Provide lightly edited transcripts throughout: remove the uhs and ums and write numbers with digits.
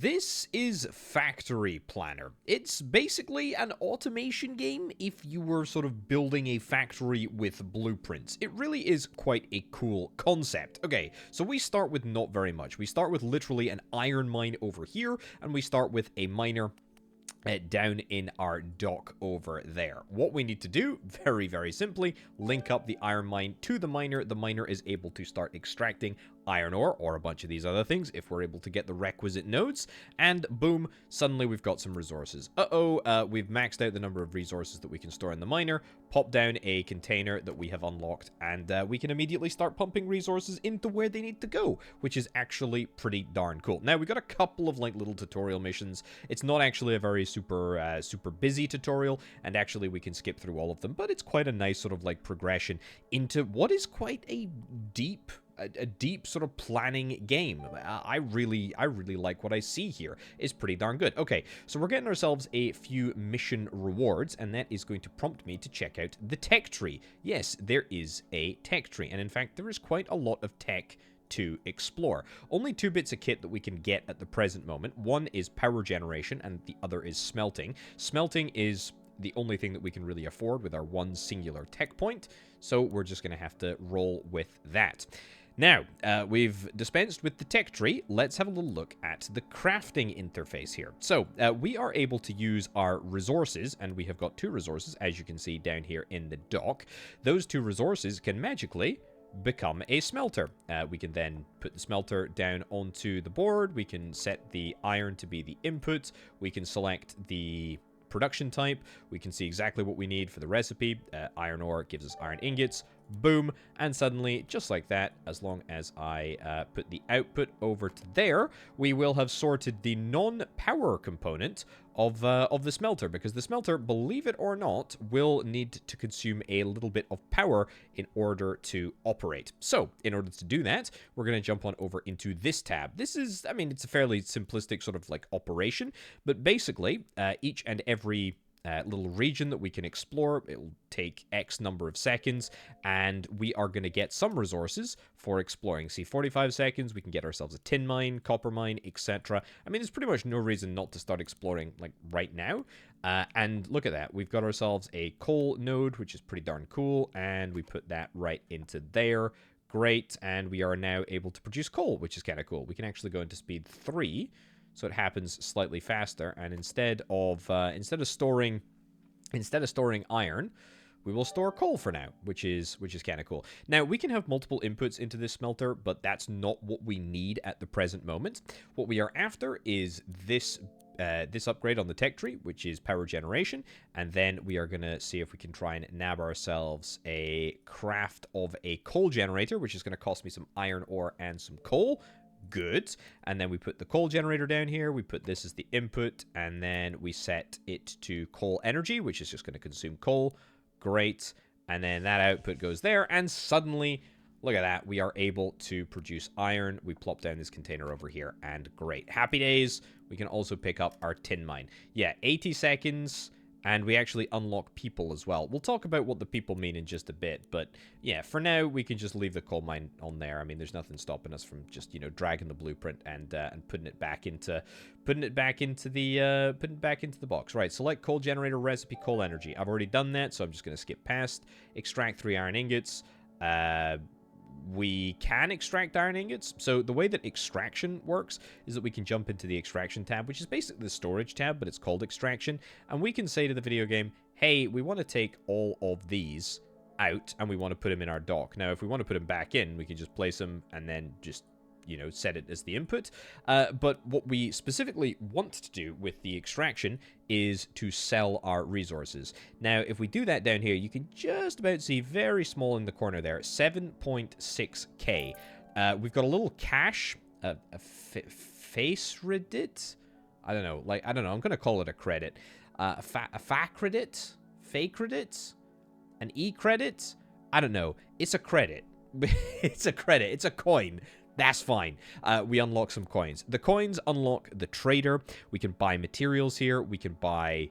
This is Factory Planner. It's basically an automation game if you were sort of building a factory with blueprints. It really is quite a cool concept. Okay, so we start with not very much. We start with literally an iron mine over here, and we start with a miner down in our dock over there. What we need to do, very, very simply, link up the iron mine to the miner. The miner is able to start extracting iron ore or a bunch of these other things if we're able to get the requisite nodes, and boom, suddenly we've got some resources. We've maxed out the number of resources that we can store in the miner, pop down a container that we have unlocked, and we can immediately start pumping resources into where they need to go, which is actually pretty darn cool. Now, we got a couple of like little tutorial missions. It's not actually a very super busy tutorial, and actually we can skip through all of them, but it's quite a nice sort of like progression into what is quite a deep sort of planning game. I really like what I see here. It's pretty darn good. Okay, so we're getting ourselves a few mission rewards, and that is going to prompt me to check out the tech tree. Yes, there is a tech tree, and in fact, there is quite a lot of tech to explore. Only 2 bits of kit that we can get at the present moment. One is power generation, and the other is smelting. Smelting is the only thing that we can really afford with our one singular tech point, so we're just going to have to roll with that. Now, we've dispensed with the tech tree. Let's have a little look at the crafting interface here. So, we are able to use our resources, and we have got 2 resources, as you can see down here in the dock. Those 2 resources can magically become a smelter. We can then put the smelter down onto the board. We can set the iron to be the input. We can select the production type. We can see exactly what we need for the recipe. Iron ore gives us iron ingots. Boom, and suddenly, just like that, as long as I put the output over to there, we will have sorted the non-power component of the smelter, because the smelter, believe it or not, will need to consume a little bit of power in order to operate. So, in order to do that, we're going to jump on over into this tab. This is, I mean, it's a fairly simplistic sort of like operation, but basically, each and every little region that we can explore, it'll take X number of seconds, and we are going to get some resources for exploring. See, 45 seconds, we can get ourselves a tin mine, copper mine, etc. I mean, there's pretty much no reason not to start exploring, like, right now. And look at that. We've got ourselves a coal node, which is pretty darn cool, and we put that right into there. Great, and we are now able to produce coal, which is kind of cool. We can actually go into speed 3, so it happens slightly faster, and instead of storing iron, we will store coal for now, which is kind of cool. Now, we can have multiple inputs into this smelter, but that's not what we need at the present moment. What we are after is this upgrade on the tech tree, which is power generation, and then we are going to see if we can try and nab ourselves a craft of a coal generator, which is going to cost me some iron ore and some coal. Good. And then we put the coal generator down here. We put this as the input, and then we set it to coal energy, which is just going to consume coal. Great. And then that output goes there, and suddenly, look at that, we are able to produce iron. We plop down this container over here, and great. Happy days. We can also pick up our tin mine. Yeah, 80 seconds. And we actually unlock people as well. We'll talk about what the people mean in just a bit, but yeah, for now we can just leave the coal mine on there. I mean, there's nothing stopping us from just, you know, dragging the blueprint and putting it back into the box. Right, select coal generator recipe, coal energy. I've already done that, so I'm just going to skip past. Extract 3 iron ingots. We can extract iron ingots. So the way that extraction works is that we can jump into the extraction tab, which is basically the storage tab, but it's called extraction. And we can say to the video game, hey, we want to take all of these out and we want to put them in our dock. Now, if we want to put them back in, we can just place them and then just, you know, set it as the input. But what we specifically want to do with the extraction is to sell our resources. Now, if we do that down here, you can just about see very small in the corner there, 7.6k. We've got a little cache, a face credit. I don't know. I'm going to call it a credit. A fa credit, fake credit, an e credit. I don't know. It's a credit. It's a credit. It's a coin. That's fine. We unlock some coins. The coins unlock the trader. We can buy materials here. We can buy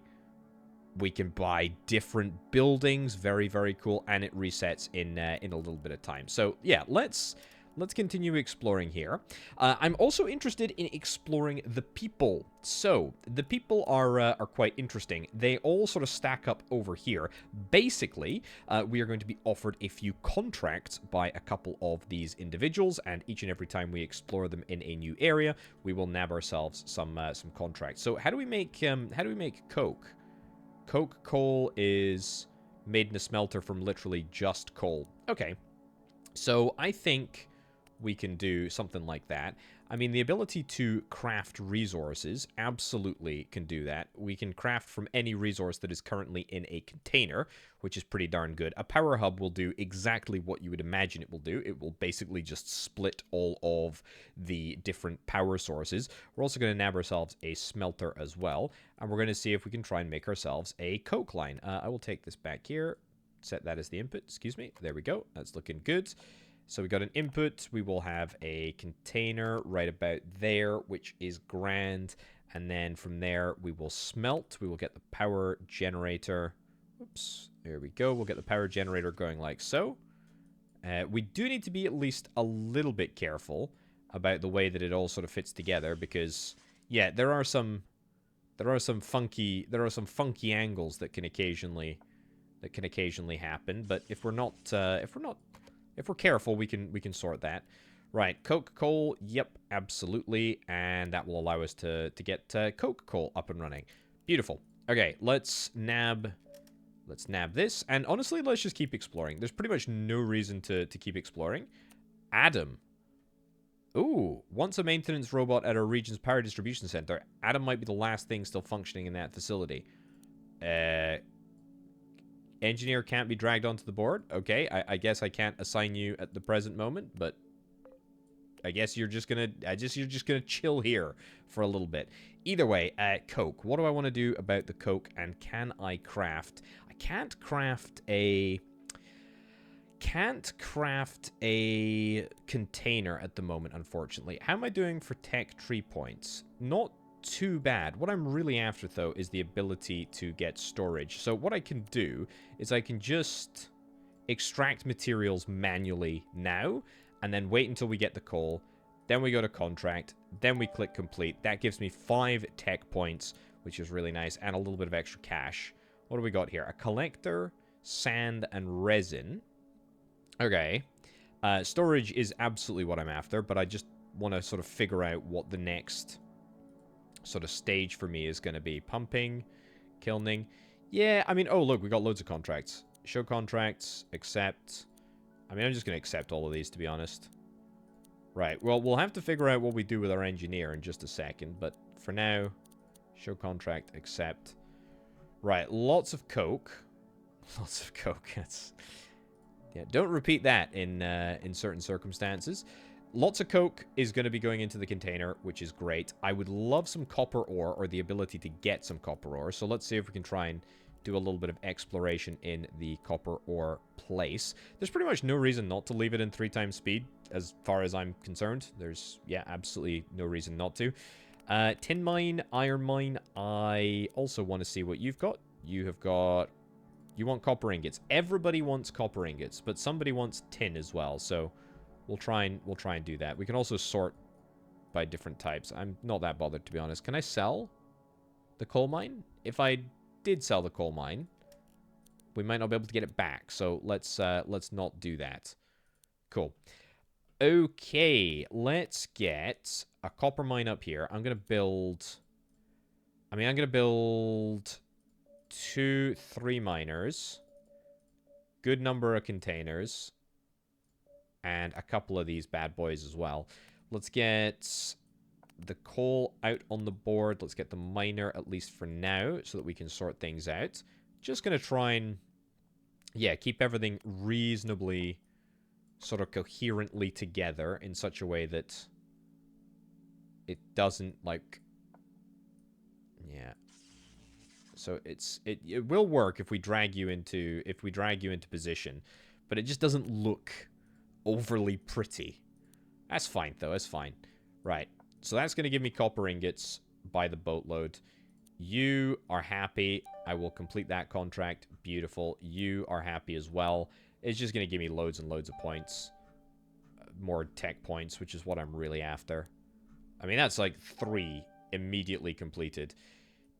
different buildings. Very, very cool. And it resets in a little bit of time. So yeah, let's let's continue exploring here. I'm also interested in exploring the people. So, the people are quite interesting. They all sort of stack up over here. Basically, we are going to be offered a few contracts by a couple of these individuals, and each and every time we explore them in a new area, we will nab ourselves some contracts. So, how do we make coke? Coke coal is made in a smelter from literally just coal. Okay. So I think we can do something like that. I mean, the ability to craft resources absolutely can do that. We can craft from any resource that is currently in a container, which is pretty darn good. A power hub will do exactly what you would imagine it will do. It will basically just split all of the different power sources. We're also going to nab ourselves a smelter as well, and we're going to see if we can try and make ourselves a coke line. I will take this back here. Set that as the input, excuse me. There we go. That's looking good. So we got an input. We will have a container right about there, which is grand. And then from there, we will smelt. We will get the power generator. Oops, there we go. We'll get the power generator going like so. We do need to be at least a little bit careful about the way that it all sort of fits together because, yeah, there are some funky angles that can occasionally happen, but if we're careful, we can sort that. Right, coke coal, yep, absolutely, and that will allow us to get coke coal up and running. Beautiful. Okay, let's nab this, and honestly, let's just keep exploring. There's pretty much no reason to keep exploring. Adam. Ooh, once a maintenance robot at our region's power distribution center, Adam might be the last thing still functioning in that facility. Engineer can't be dragged onto the board. Okay, I guess I can't assign you at the present moment, but I guess you're just gonna chill here for a little bit. Either way, coke. What do I want to do about the coke? And can I craft? I can't craft a container at the moment, unfortunately. How am I doing for tech tree points? Not too bad. What I'm really after, though, is the ability to get storage. So what I can do is I can just extract materials manually now, and then wait until we get the coal. Then we go to contract. Then we click complete. That gives me 5 tech points, which is really nice, and a little bit of extra cash. What do we got here? A collector, sand, and resin. Okay. Storage is absolutely what I'm after, but I just want to sort of figure out what the next sort of stage for me is going to be. Pumping, kilning. Yeah, I mean, oh, look, we got loads of contracts. Show contracts, accept. I mean, I'm just going to accept all of these, to be honest. Right, well, we'll have to figure out what we do with our engineer in just a second, but for now, show contract, accept. Right, lots of coke. Lots of coke. That's... yeah, don't repeat that in certain circumstances. Lots of coke is going to be going into the container, which is great. I would love some copper ore, or the ability to get some copper ore. So let's see if we can try and do a little bit of exploration in the copper ore place. There's pretty much no reason not to leave it in 3 times speed, as far as I'm concerned. There's, yeah, absolutely no reason not to. Tin mine, iron mine. I also want to see what you've got. You have got... you want copper ingots. Everybody wants copper ingots, but somebody wants tin as well, so... We'll try and do that. We can also sort by different types. I'm not that bothered, to be honest. Can I sell the coal mine? If I did sell the coal mine, we might not be able to get it back. So let's not do that. Cool. Okay, let's get a copper mine up here. I'm gonna build 2, 3 miners. Good number of containers. And a couple of these bad boys as well. Let's get the coal out on the board. Let's get the miner, at least for now, so that we can sort things out. Just going to try and, yeah, keep everything reasonably sort of coherently together in such a way that it doesn't, like... yeah. So it will work if we drag you into position, but it just doesn't look overly pretty. That's fine, though. That's fine. Right. So that's going to give me copper ingots by the boatload. You are happy. I will complete that contract. Beautiful. You are happy as well. It's just going to give me loads and loads of points. more tech points, which is what I'm really after. I mean, that's like 3 immediately completed.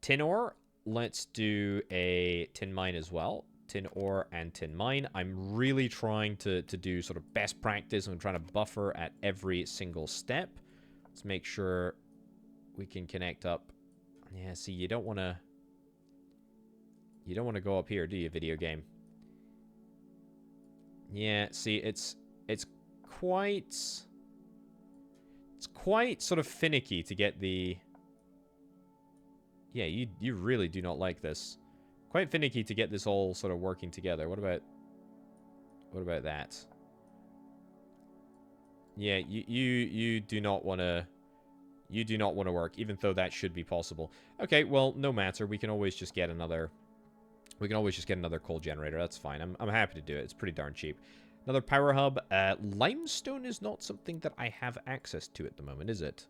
Tin ore, let's do a tin mine as well. Tin ore and tin mine. I'm really trying to do sort of best practice. I'm trying to buffer at every single step. Let's make sure we can connect up. Yeah, see, you don't want to go up here, do you, video game? Yeah, see, it's quite sort of finicky to get the... Yeah, you really do not like this. Quite finicky to get this all sort of working together. What about that? Yeah, you do not want to work, even though that should be possible. Okay, well, no matter. We can always just get another coal generator. That's fine. I'm happy to do it. It's pretty darn cheap. Another power hub. Limestone is not something that I have access to at the moment, is it?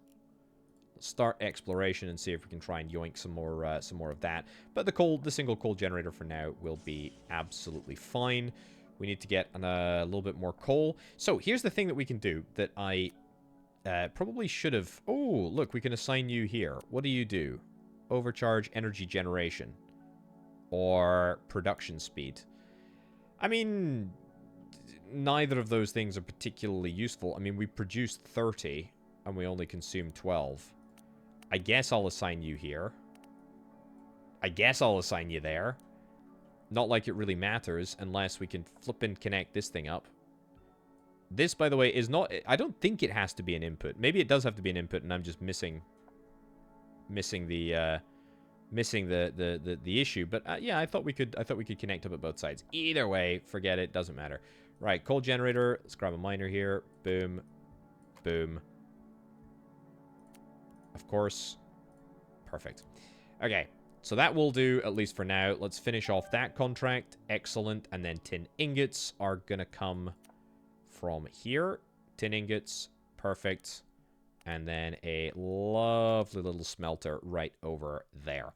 Let's start exploration and see if we can try and yoink some more of that. But the single coal generator for now will be absolutely fine. We need to get a little bit more coal. So here's the thing that we can do that I probably should have... Oh, look, we can assign you here. What do you do? Overcharge energy generation. Or production speed. I mean, neither of those things are particularly useful. I mean, we produced 30 and we only consumed 12. I guess I'll assign you here. I guess I'll assign you there. Not like it really matters unless we can flip and connect this thing up. This, by the way, is not... I don't think it has to be an input. Maybe it does have to be an input and I'm just missing the issue. But yeah, I thought we could connect up at both sides. Either way, forget it. Doesn't matter. Right, coal generator. Let's grab a miner here. Boom. Boom. Of course. Perfect. Okay, so that will do, at least for now. Let's finish off that contract. Excellent. And then tin ingots are going to come from here. Tin ingots. Perfect. And then a lovely little smelter right over there.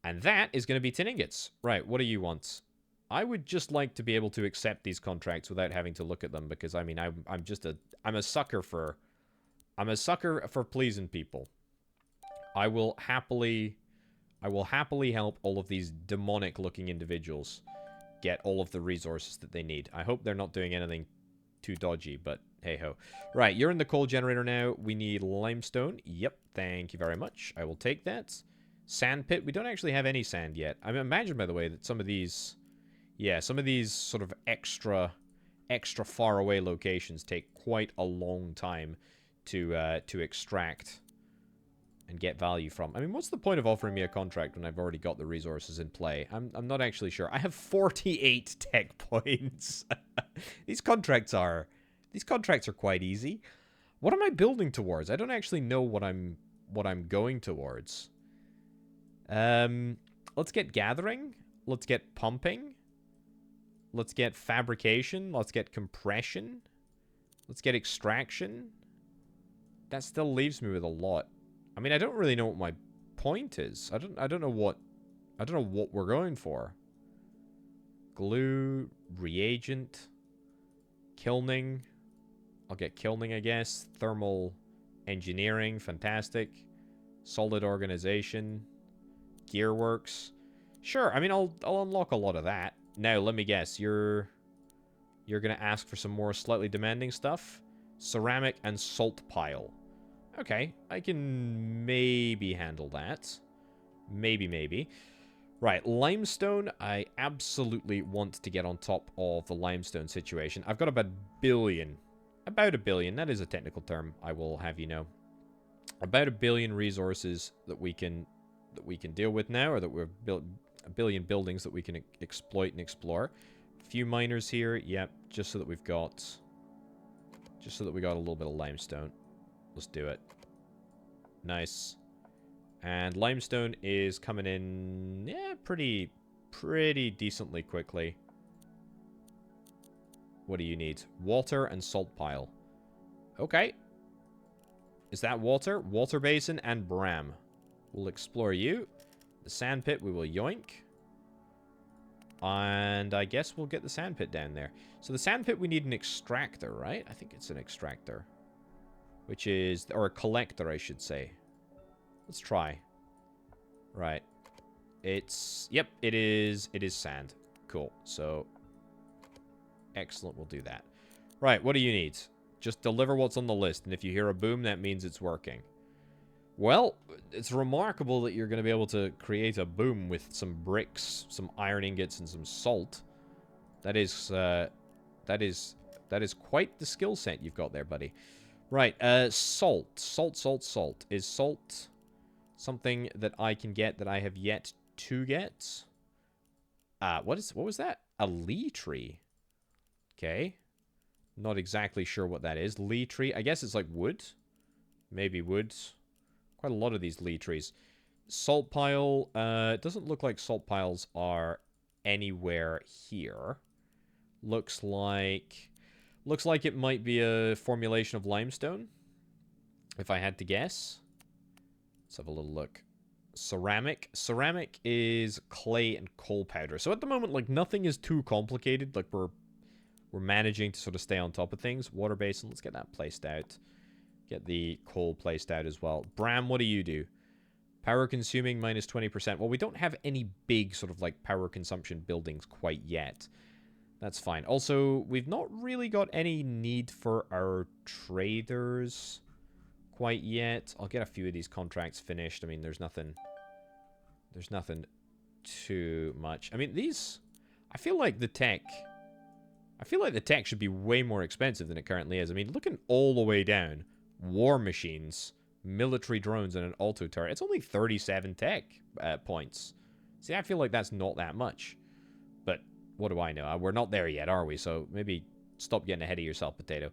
And that is going to be tin ingots. Right, what do you want? I would just like to be able to accept these contracts without having to look at them, because, I mean, I'm a sucker for pleasing people. I will happily help all of these demonic-looking individuals get all of the resources that they need. I hope they're not doing anything too dodgy, but hey-ho. Right, you're in the coal generator now. We need limestone. Yep, thank you very much. I will take that. Sand pit. We don't actually have any sand yet. I imagine, by the way, that some of these... Yeah, some of these sort of extra far away locations take quite a long time to extract and get value from. I mean, what's the point of offering me a contract when I've already got the resources in play? I'm not actually sure. I have 48 tech points. These contracts are quite easy. What am I building towards? I don't actually know what I'm going towards. Let's get gathering. Let's get pumping. Let's get fabrication. Let's get compression. Let's get extraction. That still leaves me with a lot. I mean, I don't really know what my point is. I don't know what we're going for. Glue, reagent, kilning. I'll get kilning, I guess. Thermal engineering, fantastic. Solid organization, gearworks. Sure, I mean, I'll unlock a lot of that. Now, let me guess. You're gonna ask for some more slightly demanding stuff. Ceramic and salt pile. Okay, I can maybe handle that. Maybe. Right, limestone. I absolutely want to get on top of the limestone situation. I've got about a billion. About a billion. That is a technical term, I will have you know. About a billion resources that we can deal with now, or that we've built a billion buildings that we can exploit and explore. A few miners here. Yep, just so that we got a little bit of limestone. Let's do it. Nice. And limestone is coming in, yeah, pretty decently quickly. What do you need? Water and salt pile. Okay. Is that water? Water basin and bram. We'll explore you. The sand pit we will yoink. And I guess we'll get the sandpit down there. So the sandpit, we need an extractor, right? I think it's an extractor. Which is... Or a collector, I should say. Let's try. Right. It's... Yep, it is sand. Cool. So... Excellent, we'll do that. Right, what do you need? Just deliver what's on the list. And if you hear a boom, that means it's working. Well, it's remarkable that you're going to be able to create a boom with some bricks, some iron ingots, and some salt. That is quite the skill set you've got there, buddy. Right, salt. Salt. Is salt something that I can get that I have yet to get? What was that? A lee tree. Okay. Not exactly sure what that is. Lee tree. I guess it's like wood. Maybe wood. Quite a lot of these lee trees. Salt pile. It doesn't look like salt piles are anywhere here. Looks like it might be a formulation of limestone. If I had to guess. Let's have a little look. Ceramic. Ceramic is clay and coal powder. So at the moment, like, nothing is too complicated. Like, we're managing to sort of stay on top of things. Water basin. Let's get that placed out. Get the coal placed out as well. Bram, what do you do? Power consuming minus 20%. Well, we don't have any big sort of like power consumption buildings quite yet. That's fine. Also, we've not really got any need for our traders quite yet. I'll get a few of these contracts finished. I mean, there's nothing too much. I mean, these... I feel like the tech should be way more expensive than it currently is. I mean, looking all the way down... War machines, military drones, and an auto turret. It's only 37 tech points. See, I feel like that's not that much. But what do I know? We're not there yet, are we? So maybe stop getting ahead of yourself, Potato.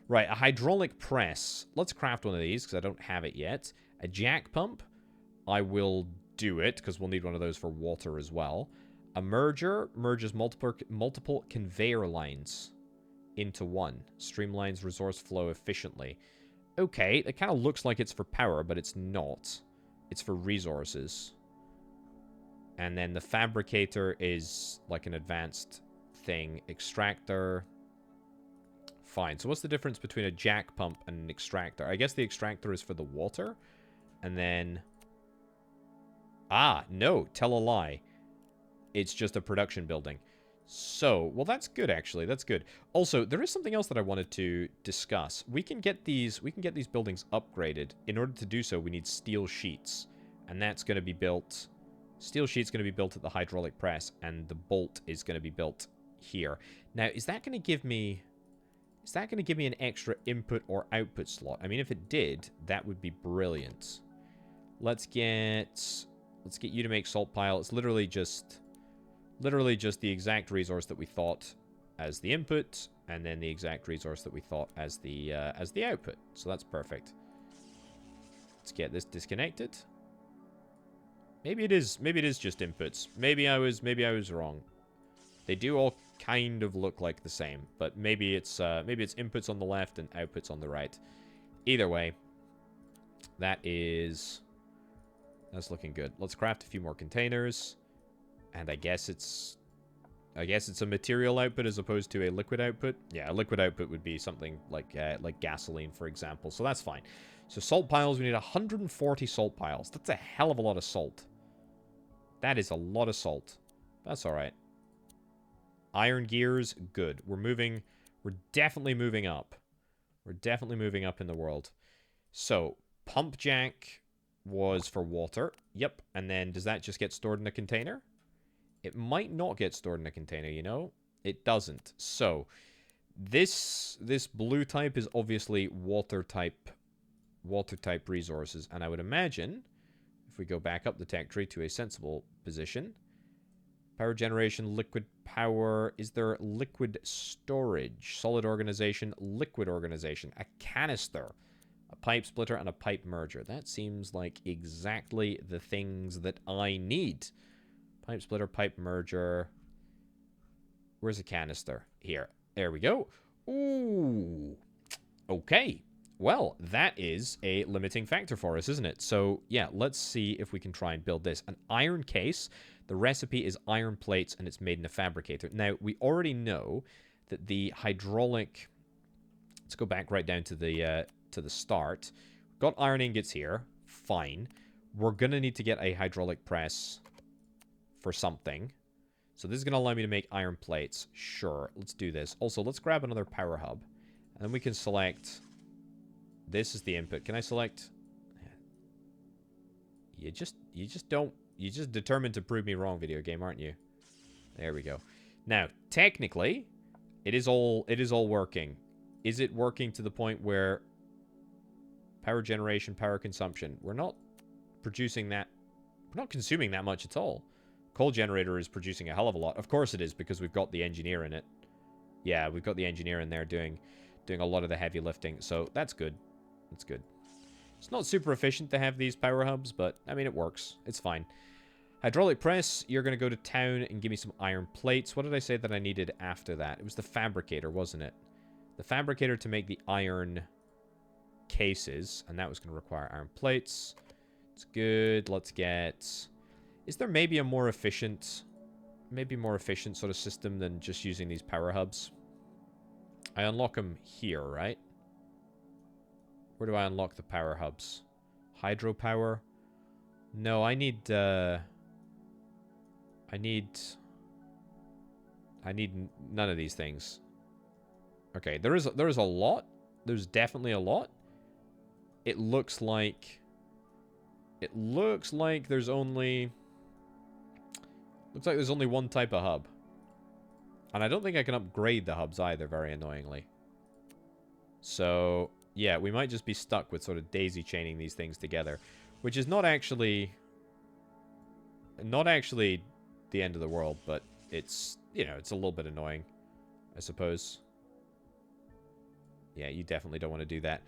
Right, a hydraulic press. Let's craft one of these, because I don't have it yet. A jack pump. I will do it, because we'll need one of those for water as well. A merger. Merges multiple conveyor lines into one. Streamlines resource flow efficiently. Okay, it kind of looks like it's for power, but it's not. It's for resources. And then the fabricator is like an advanced thing. Extractor. Fine. So what's the difference between a jack pump and an extractor? I guess the extractor is for the water. And then... Ah, no. Tell a lie. It's just a production building. So, well, that's good, actually. That's good. Also, there is something else that I wanted to discuss. We can get these buildings upgraded. In order to do so, we need steel sheets. And that's going to be built... Steel sheet's going to be built at the hydraulic press, and the bolt is going to be built here. Now, is that going to give me... Is that going to give me an extra input or output slot? I mean, if it did, that would be brilliant. Let's get you to make salt pile. It's literally just the exact resource that we thought as the input, and then the exact resource that we thought as the output. So that's perfect. Let's get this disconnected. Maybe it is just inputs. Maybe I was wrong. They do all kind of look like the same, but maybe it's inputs on the left and outputs on the right. Either way, that's looking good. Let's craft a few more containers. And I guess it's a material output as opposed to a liquid output. Yeah, a liquid output would be something like gasoline, for example. So that's fine. So salt piles, we need 140 salt piles. That's a hell of a lot of salt. That is a lot of salt. That's all right. Iron gears, good. We're definitely moving up. We're definitely moving up in the world. So, pump jack was for water. Yep. And then does that just get stored in a container? It might not get stored in a container, you know? It doesn't. So, this blue type is obviously water type resources. And I would imagine, if we go back up the tech tree to a sensible position, power generation, liquid power, is there liquid storage, solid organization, liquid organization, a canister, a pipe splitter, and a pipe merger. That seems like exactly the things that I need. Pipe splitter, pipe merger. Where's the canister? Here. There we go. Ooh. Okay. Well, that is a limiting factor for us, isn't it? So, yeah, let's see if we can try and build this. An iron case. The recipe is iron plates, and it's made in a fabricator. Now, we already know that the hydraulic... Let's go back right down to the start. Got iron ingots here. Fine. We're going to need to get a hydraulic press for something. So this is going to allow me to make iron plates. Sure, let's do this. Also, let's grab another power hub. And then we can select... This is the input. Can I select... You just don't... You're just determined to prove me wrong, video game, aren't you? There we go. Now, technically, it is all working. Is it working to the point where power generation, power consumption, we're not producing that... We're not consuming that much at all. Coal generator is producing a hell of a lot. Of course it is, because we've got the engineer in it. Yeah, we've got the engineer in there doing a lot of the heavy lifting. So that's good. That's good. It's not super efficient to have these power hubs, but, I mean, it works. It's fine. Hydraulic press, you're going to go to town and give me some iron plates. What did I say that I needed after that? It was the fabricator, wasn't it? The fabricator to make the iron cases, and that was going to require iron plates. It's good. Let's get... Is there maybe a more efficient... Maybe more efficient sort of system than just using these power hubs? I unlock them here, right? Where do I unlock the power hubs? Hydropower? No, I need none of these things. Okay, there is a lot. There's definitely a lot. It looks like there's only one type of hub. And I don't think I can upgrade the hubs either, very annoyingly. So, yeah, we might just be stuck with sort of daisy chaining these things together, which is not actually the end of the world, but it's, you know, it's a little bit annoying, I suppose. Yeah, you definitely don't want to do that.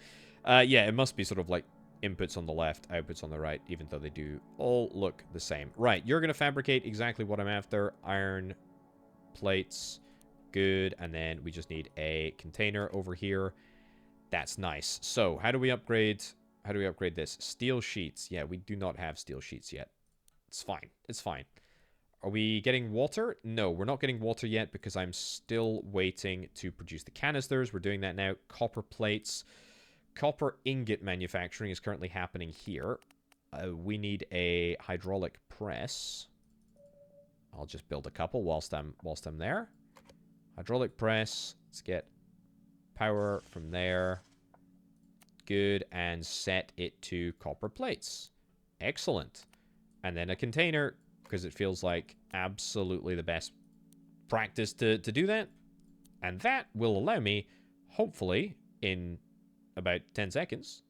Yeah, it must be sort of like inputs on the left, outputs on the right, even though they do all look the same. Right, you're going to fabricate exactly what I'm after. Iron plates, good, and then we just need a container over here. That's nice. So, how do we upgrade this? Steel sheets. Yeah, we do not have steel sheets yet. It's fine. It's fine. Are we getting water? No, we're not getting water yet because I'm still waiting to produce the canisters. We're doing that now. Copper plates. Copper ingot manufacturing is currently happening here. We need a hydraulic press. I'll just build a couple whilst I'm there. Hydraulic press. Let's get power from there. Good. And set it to copper plates. Excellent. And then a container, because it feels like absolutely the best practice to do that. And that will allow me, hopefully, in about 10 seconds,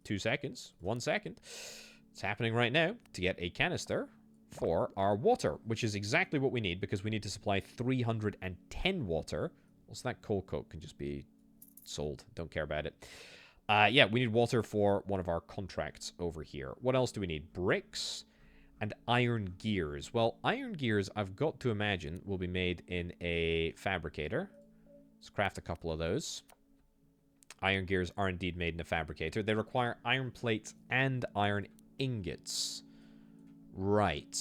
2 seconds, 1 second, it's happening right now, to get a canister for our water, which is exactly what we need, because we need to supply 310 water. Also, that coal coke can just be sold. Don't care about it. Yeah, we need water for one of our contracts over here. What else do we need? Bricks and iron gears. Well, iron gears, I've got to imagine, will be made in a fabricator. Let's craft a couple of those. Iron gears are indeed made in a fabricator. They require iron plates and iron ingots. Right.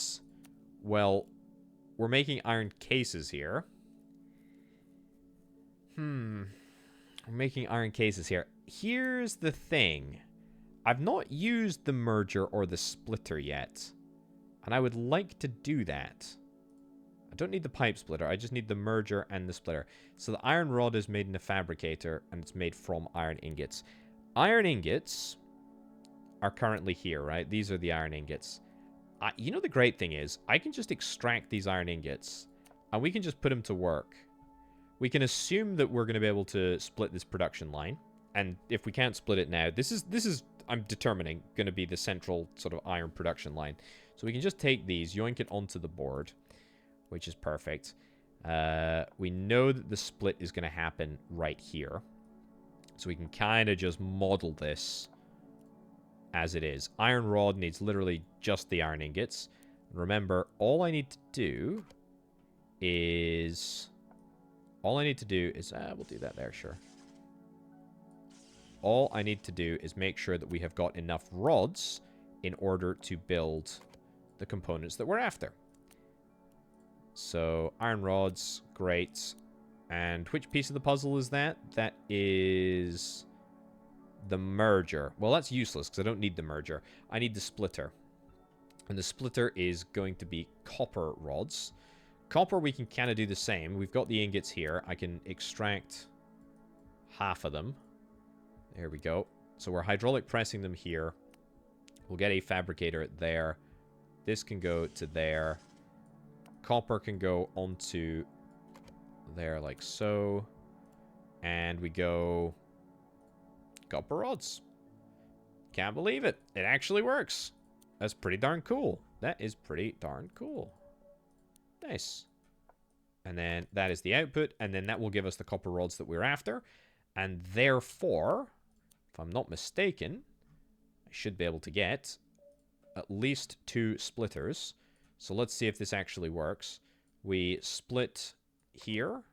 Well, we're making iron cases here. We're making iron cases here. Here's the thing. I've not used the merger or the splitter yet. And I would like to do that. I don't need the pipe splitter. I just need the merger and the splitter. So the iron rod is made in a fabricator, and it's made from iron ingots. Iron ingots are currently here, right? These are the iron ingots. You know, the great thing is, I can just extract these iron ingots, and we can just put them to work. We can assume that we're going to be able to split this production line. And if we can't split it now, this is I'm determining, going to be the central sort of iron production line. So we can just take these, yoink it onto the board, which is perfect. We know that the split is going to happen right here. So we can kind of just model this as it is. Iron rod needs literally just the iron ingots. Remember, all I need to do is... we'll do that there, sure. all I need to do is make sure that we have got enough rods in order to build the components that we're after. So, iron rods, great. And which piece of the puzzle is that? That is the merger. Well, that's useless because I don't need the merger. I need the splitter. And the splitter is going to be copper rods. Copper, we can kind of do the same. We've got the ingots here. I can extract half of them. There we go. So we're hydraulic pressing them here. We'll get a fabricator there. This can go to there. Copper can go onto there like so. And we go copper rods. Can't believe it. It actually works. That's pretty darn cool. That is pretty darn cool. Nice. And then that is the output. And then that will give us the copper rods that we're after. And therefore, if I'm not mistaken, I should be able to get at least 2 splitters. So let's see if this actually works. We split here.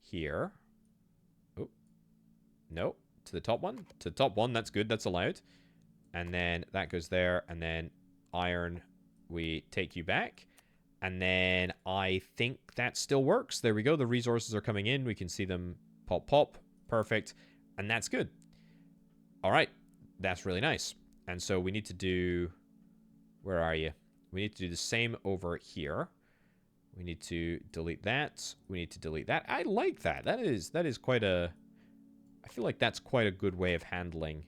Here. Oh. No. To the top one. To the top one. That's good. That's allowed. And then that goes there. And then iron, we take you back. And then I think that still works. There we go. The resources are coming in. We can see them pop, pop. Perfect. And that's good. All right. That's really nice. And so we need to do... Where are you? We need to do the same over here. We need to delete that. We need to delete that. I like that. That is quite a... I feel like that's quite a good way of handling...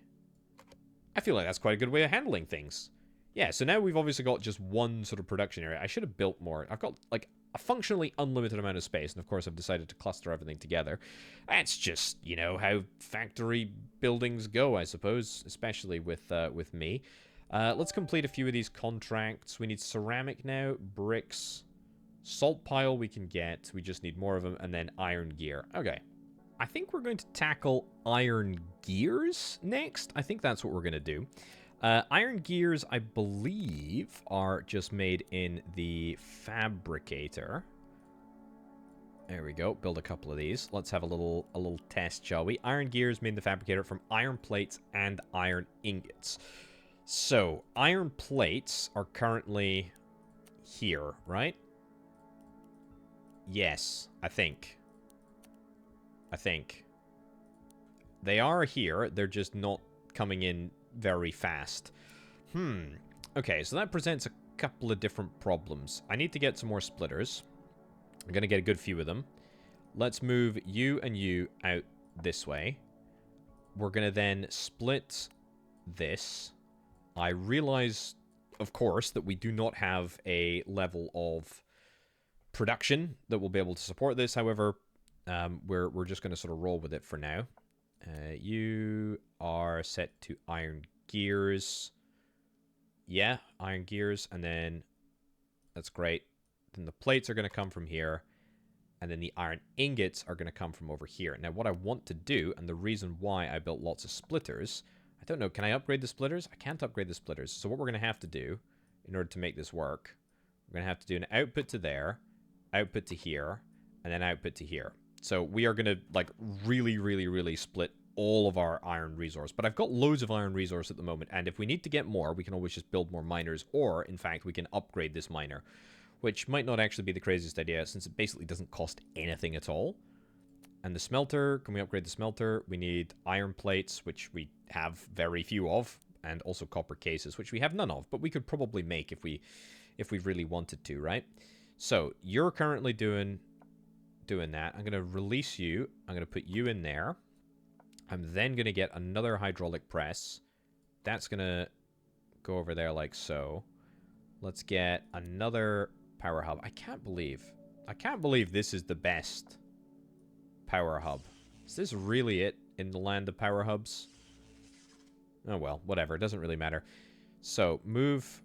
I feel like that's quite a good way of handling things. Yeah, so now we've obviously got just one sort of production area. I should have built more. I've got, like, a functionally unlimited amount of space, and of course I've decided to cluster everything together. That's just, you know, how factory buildings go, I suppose, especially with me. Let's complete a few of these contracts. We need ceramic now, bricks, salt pile we can get. We just need more of them, and then iron gear. Okay. I think we're going to tackle iron gears next. I think that's what we're going to do. Iron gears, I believe, are just made in the fabricator. There we go. Build a couple of these. Let's have a little test, shall we? Iron gears made in the fabricator from iron plates and iron ingots. So, iron plates are currently here, right? Yes, I think. They are here. They're just not coming in very fast. Okay, so that presents a couple of different problems. I need to get some more splitters. I'm going to get a good few of them. Let's move you and you out this way. We're going to then split this. I realize, of course, that we do not have a level of production that will be able to support this. However, we're just going to sort of roll with it for now. You are set to iron gears. Yeah, iron gears. And then, that's great. Then the plates are going to come from here. And then the iron ingots are going to come from over here. Now, what I want to do, and the reason why I built lots of splitters... I don't know, can I upgrade the splitters? I can't upgrade the splitters. So what we're going to have to do, in order to make this work, we're going to have to do an output to there, output to here, and then output to here. So we are going to, like, really split all of our iron resource. But I've got loads of iron resource at the moment, and if we need to get more, we can always just build more miners, or, in fact, we can upgrade this miner, which might not actually be the craziest idea, since it basically doesn't cost anything at all. And the smelter, can we upgrade the smelter? We need iron plates, which we have very few of, and also copper cases, which we have none of, but we could probably make if we really wanted to, right? So, you're currently doing that. I'm going to release you. I'm going to put you in there. I'm then going to get another hydraulic press. That's going to go over there like so. Let's get another power hub. I can't believe this is the best power hub. Is this really it in the land of power hubs? Oh well, whatever. It doesn't really matter. So, move.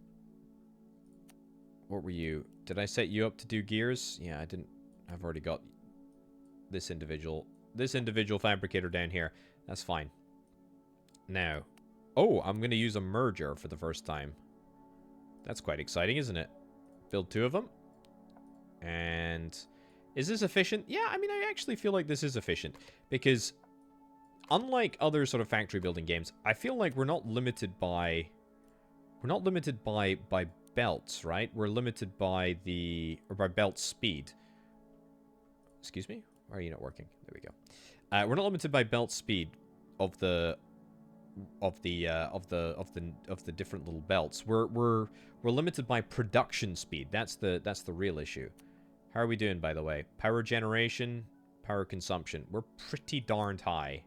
What were you? Did I set you up to do gears? Yeah, I didn't. I've already got this individual fabricator down here. That's fine. Now, oh, I'm going to use a merger for the first time. That's quite exciting, isn't it? Build 2 of them. And is this efficient? Yeah, I mean, I actually feel like this is efficient. Because unlike other sort of factory building games, I feel like we're not limited by belts, right? We're limited by by belt speed. Excuse me? Why are you not working? There we go. We're not limited by belt speed of the different little belts. We're limited by production speed. That's the real issue. How are we doing, by the way? Power generation, power consumption. We're pretty darned high.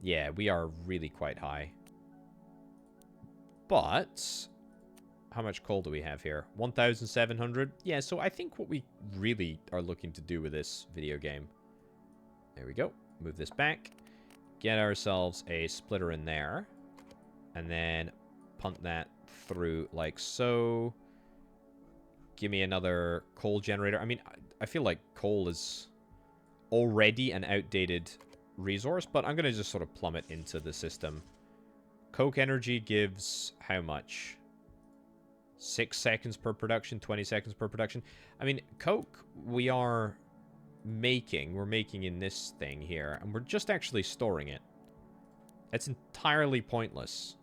Yeah, we are really quite high. But how much coal do we have here? 1,700? Yeah, so I think what we really are looking to do with this video game. There we go. Move this back. Get ourselves a splitter in there. And then punt that through like so. Give me another coal generator. I mean, I feel like coal is already an outdated resource, but I'm going to just sort of plumb it into the system. Coke energy gives how much? 6 seconds per production, 20 seconds per production. I mean, coke we're making in this thing here, and we're just actually storing it. It's entirely pointless.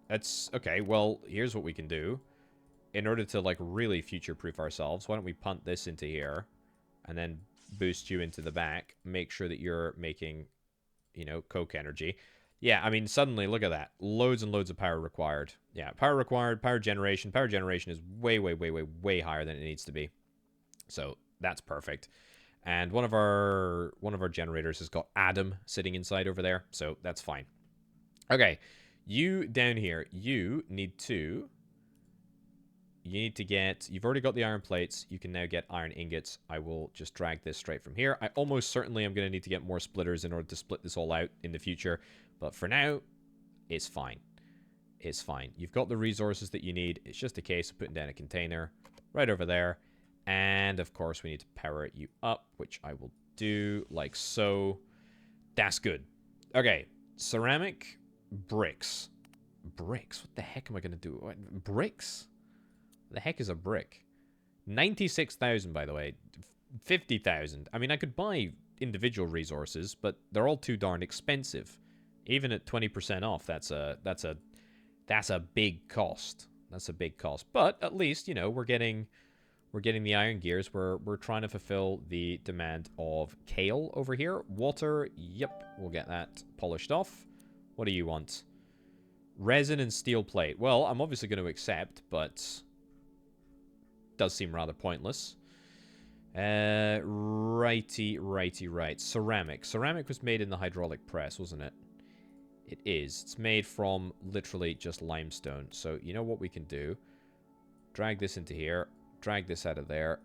That's okay. Well, here's what we can do. In order to like really future-proof ourselves, why don't we punt this into here and then boost you into the back, make sure that you're making, you know, coke energy. Yeah, I mean, suddenly, look at that. Loads and loads of power required. Yeah, power required, power generation. Power generation is way, way, way, way, way higher than it needs to be. So, that's perfect. And one of our generators has got Adam sitting inside over there, so that's fine. Okay, you down here, you need to get, you've already got the iron plates, you can now get iron ingots. I will just drag this straight from here. I almost certainly am going to need to get more splitters in order to split this all out in the future, but for now, it's fine. It's fine. You've got the resources that you need. It's just a case of putting down a container right over there, and of course we need to power you up, which I will do like so. That's good. Okay, ceramic, bricks. Bricks? What the heck am I going to do? What? Bricks? The heck is a brick? 96,000, by the way. 50,000. I mean, I could buy individual resources, but they're all too darn expensive. Even at 20% off, that's a big cost. That's a big cost. But at least, you know, we're getting the iron gears. We're trying to fulfill the demand of kale over here. Water, yep, we'll get that polished off. What do you want? Resin and steel plate. Well, I'm obviously going to accept, but does seem rather pointless. Right. Ceramic. Ceramic was made in the hydraulic press, wasn't it? It is. It's made from literally just limestone. So, you know what we can do? Drag this into here. Drag this out of there.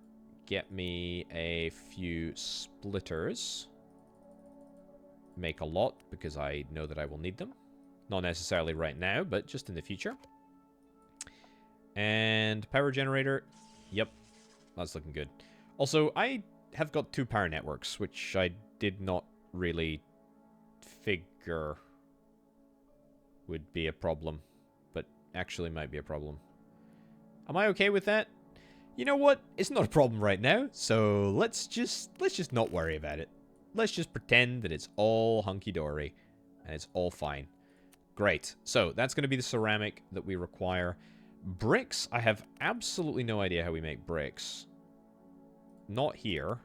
Get me a few splitters. Make a lot, because I know that I will need them. Not necessarily right now, but just in the future. And power generator. Yep, that's looking good. Also, I have got 2 power networks, which I did not really figure would be a problem, but actually might be a problem. Am I okay with that? You know what? It's not a problem right now, so let's just not worry about it. Let's just pretend that it's all hunky-dory and it's all fine. Great. So that's going to be the ceramic that we require. Bricks, I have absolutely no idea how we make bricks. Not here.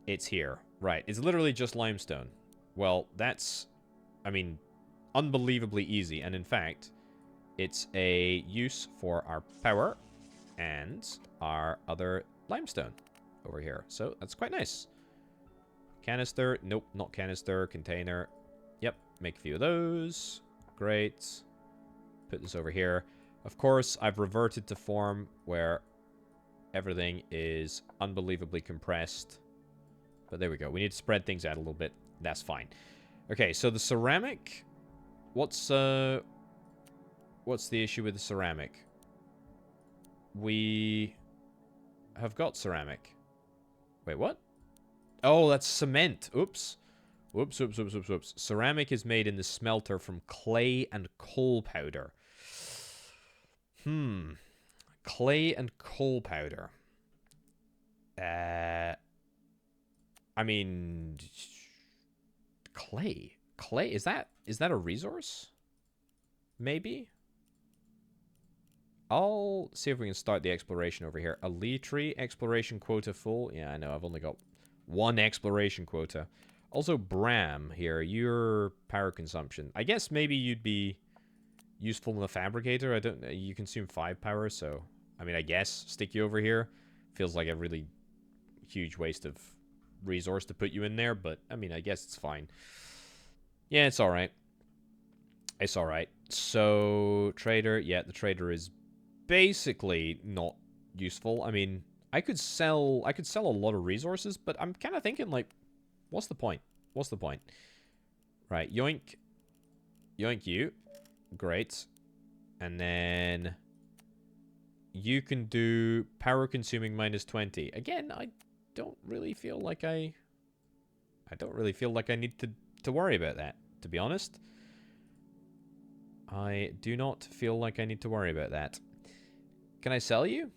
It's here. Right. It's literally just limestone. Well, that's, I mean, unbelievably easy. And in fact, it's a use for our power and our other limestone over here. So that's quite nice. Canister. Nope, not canister. Container. Yep. Make a few of those. Great. Put this over here. Of course, I've reverted to form where everything is unbelievably compressed. But there we go. We need to spread things out a little bit. That's fine. Okay, so the ceramic. What's the issue with the ceramic? We have got ceramic. Wait, what? Oh, that's cement. Oops. Whoops. Ceramic is made in the smelter from clay and coal powder. Clay and coal powder. I mean, Clay. Clay, is that a resource? Maybe? I'll see if we can start the exploration over here. A tree exploration quota full. Yeah, I know. I've only got one exploration quota. Also, Bram here. Your power consumption. I guess maybe you'd be useful in the fabricator. I don't. You consume 5 power, so I mean, I guess stick you over here. Feels like a really huge waste of resource to put you in there, but I mean, I guess it's fine. Yeah, it's all right. It's all right. So trader. Yeah, the trader is basically not useful. I mean, I could sell a lot of resources, but I'm kind of thinking like, what's the point? What's the point? Right, yoink. Yoink you. Great. And then you can do power consuming -20. Again, I don't really feel like I need to worry about that, to be honest. I do not feel like I need to worry about that. Can I sell you?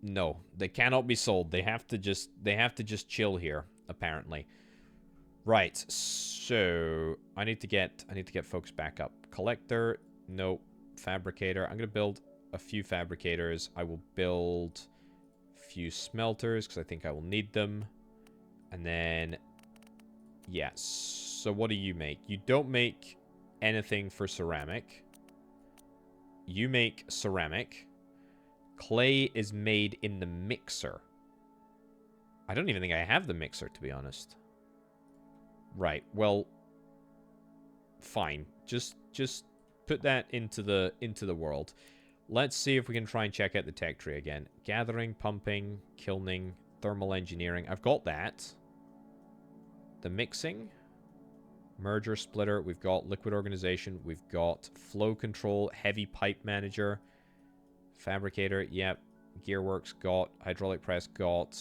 No, they cannot be sold. They have to just chill here, apparently. Right. So, I need to get folks back up. Collector, no. Fabricator. I'm going to build a few fabricators. I will build a few smelters because I think I will need them. And then yes. So what do you make? You don't make anything for ceramic. You make ceramic. Clay is made in the mixer. I don't even think I have the mixer, to be honest. Right. Well, fine. Just put that into the world. Let's see if we can try and check out the tech tree again. Gathering, pumping, kilning, thermal engineering. I've got that. The mixing. Merger splitter. We've got liquid organization. We've got flow control, heavy pipe manager. Fabricator, yep. Gearworks, got. Hydraulic press, got.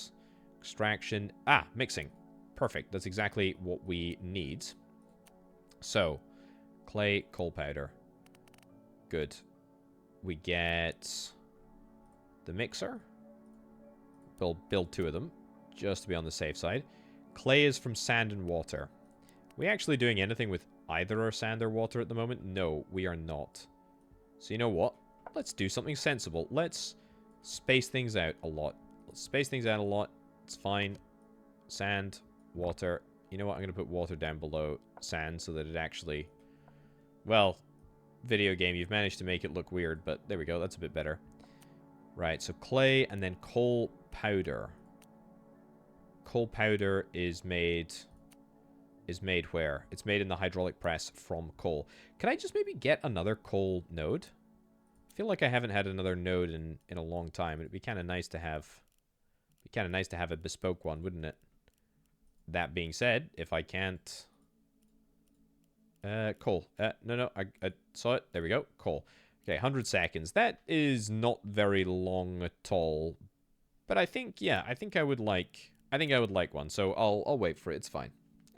Extraction. Ah, mixing. Perfect. That's exactly what we need. So, clay, coal powder. Good. We get the mixer. Build 2 of them, just to be on the safe side. Clay is from sand and water. We actually doing anything with either our sand or water at the moment? No, we are not. So you know what? Let's do something sensible. Let's space things out a lot. Let's space things out a lot. It's fine. Sand, water. You know what? I'm going to put water down below sand so that it actually... Well, video game, you've managed to make it look weird, but there we go. That's a bit better. Right, so clay and then coal powder. Coal powder is made where? It's made in the hydraulic press from coal. Can I just maybe get another coal node? I feel like I haven't had another node in a long time. It'd be kind of nice to have a bespoke one, wouldn't it? That being said, if I can't coal. No, I saw it. There we go. Coal. Okay, 100 seconds. That is not very long at all. But I think I would like one. So I'll wait for it. It's fine.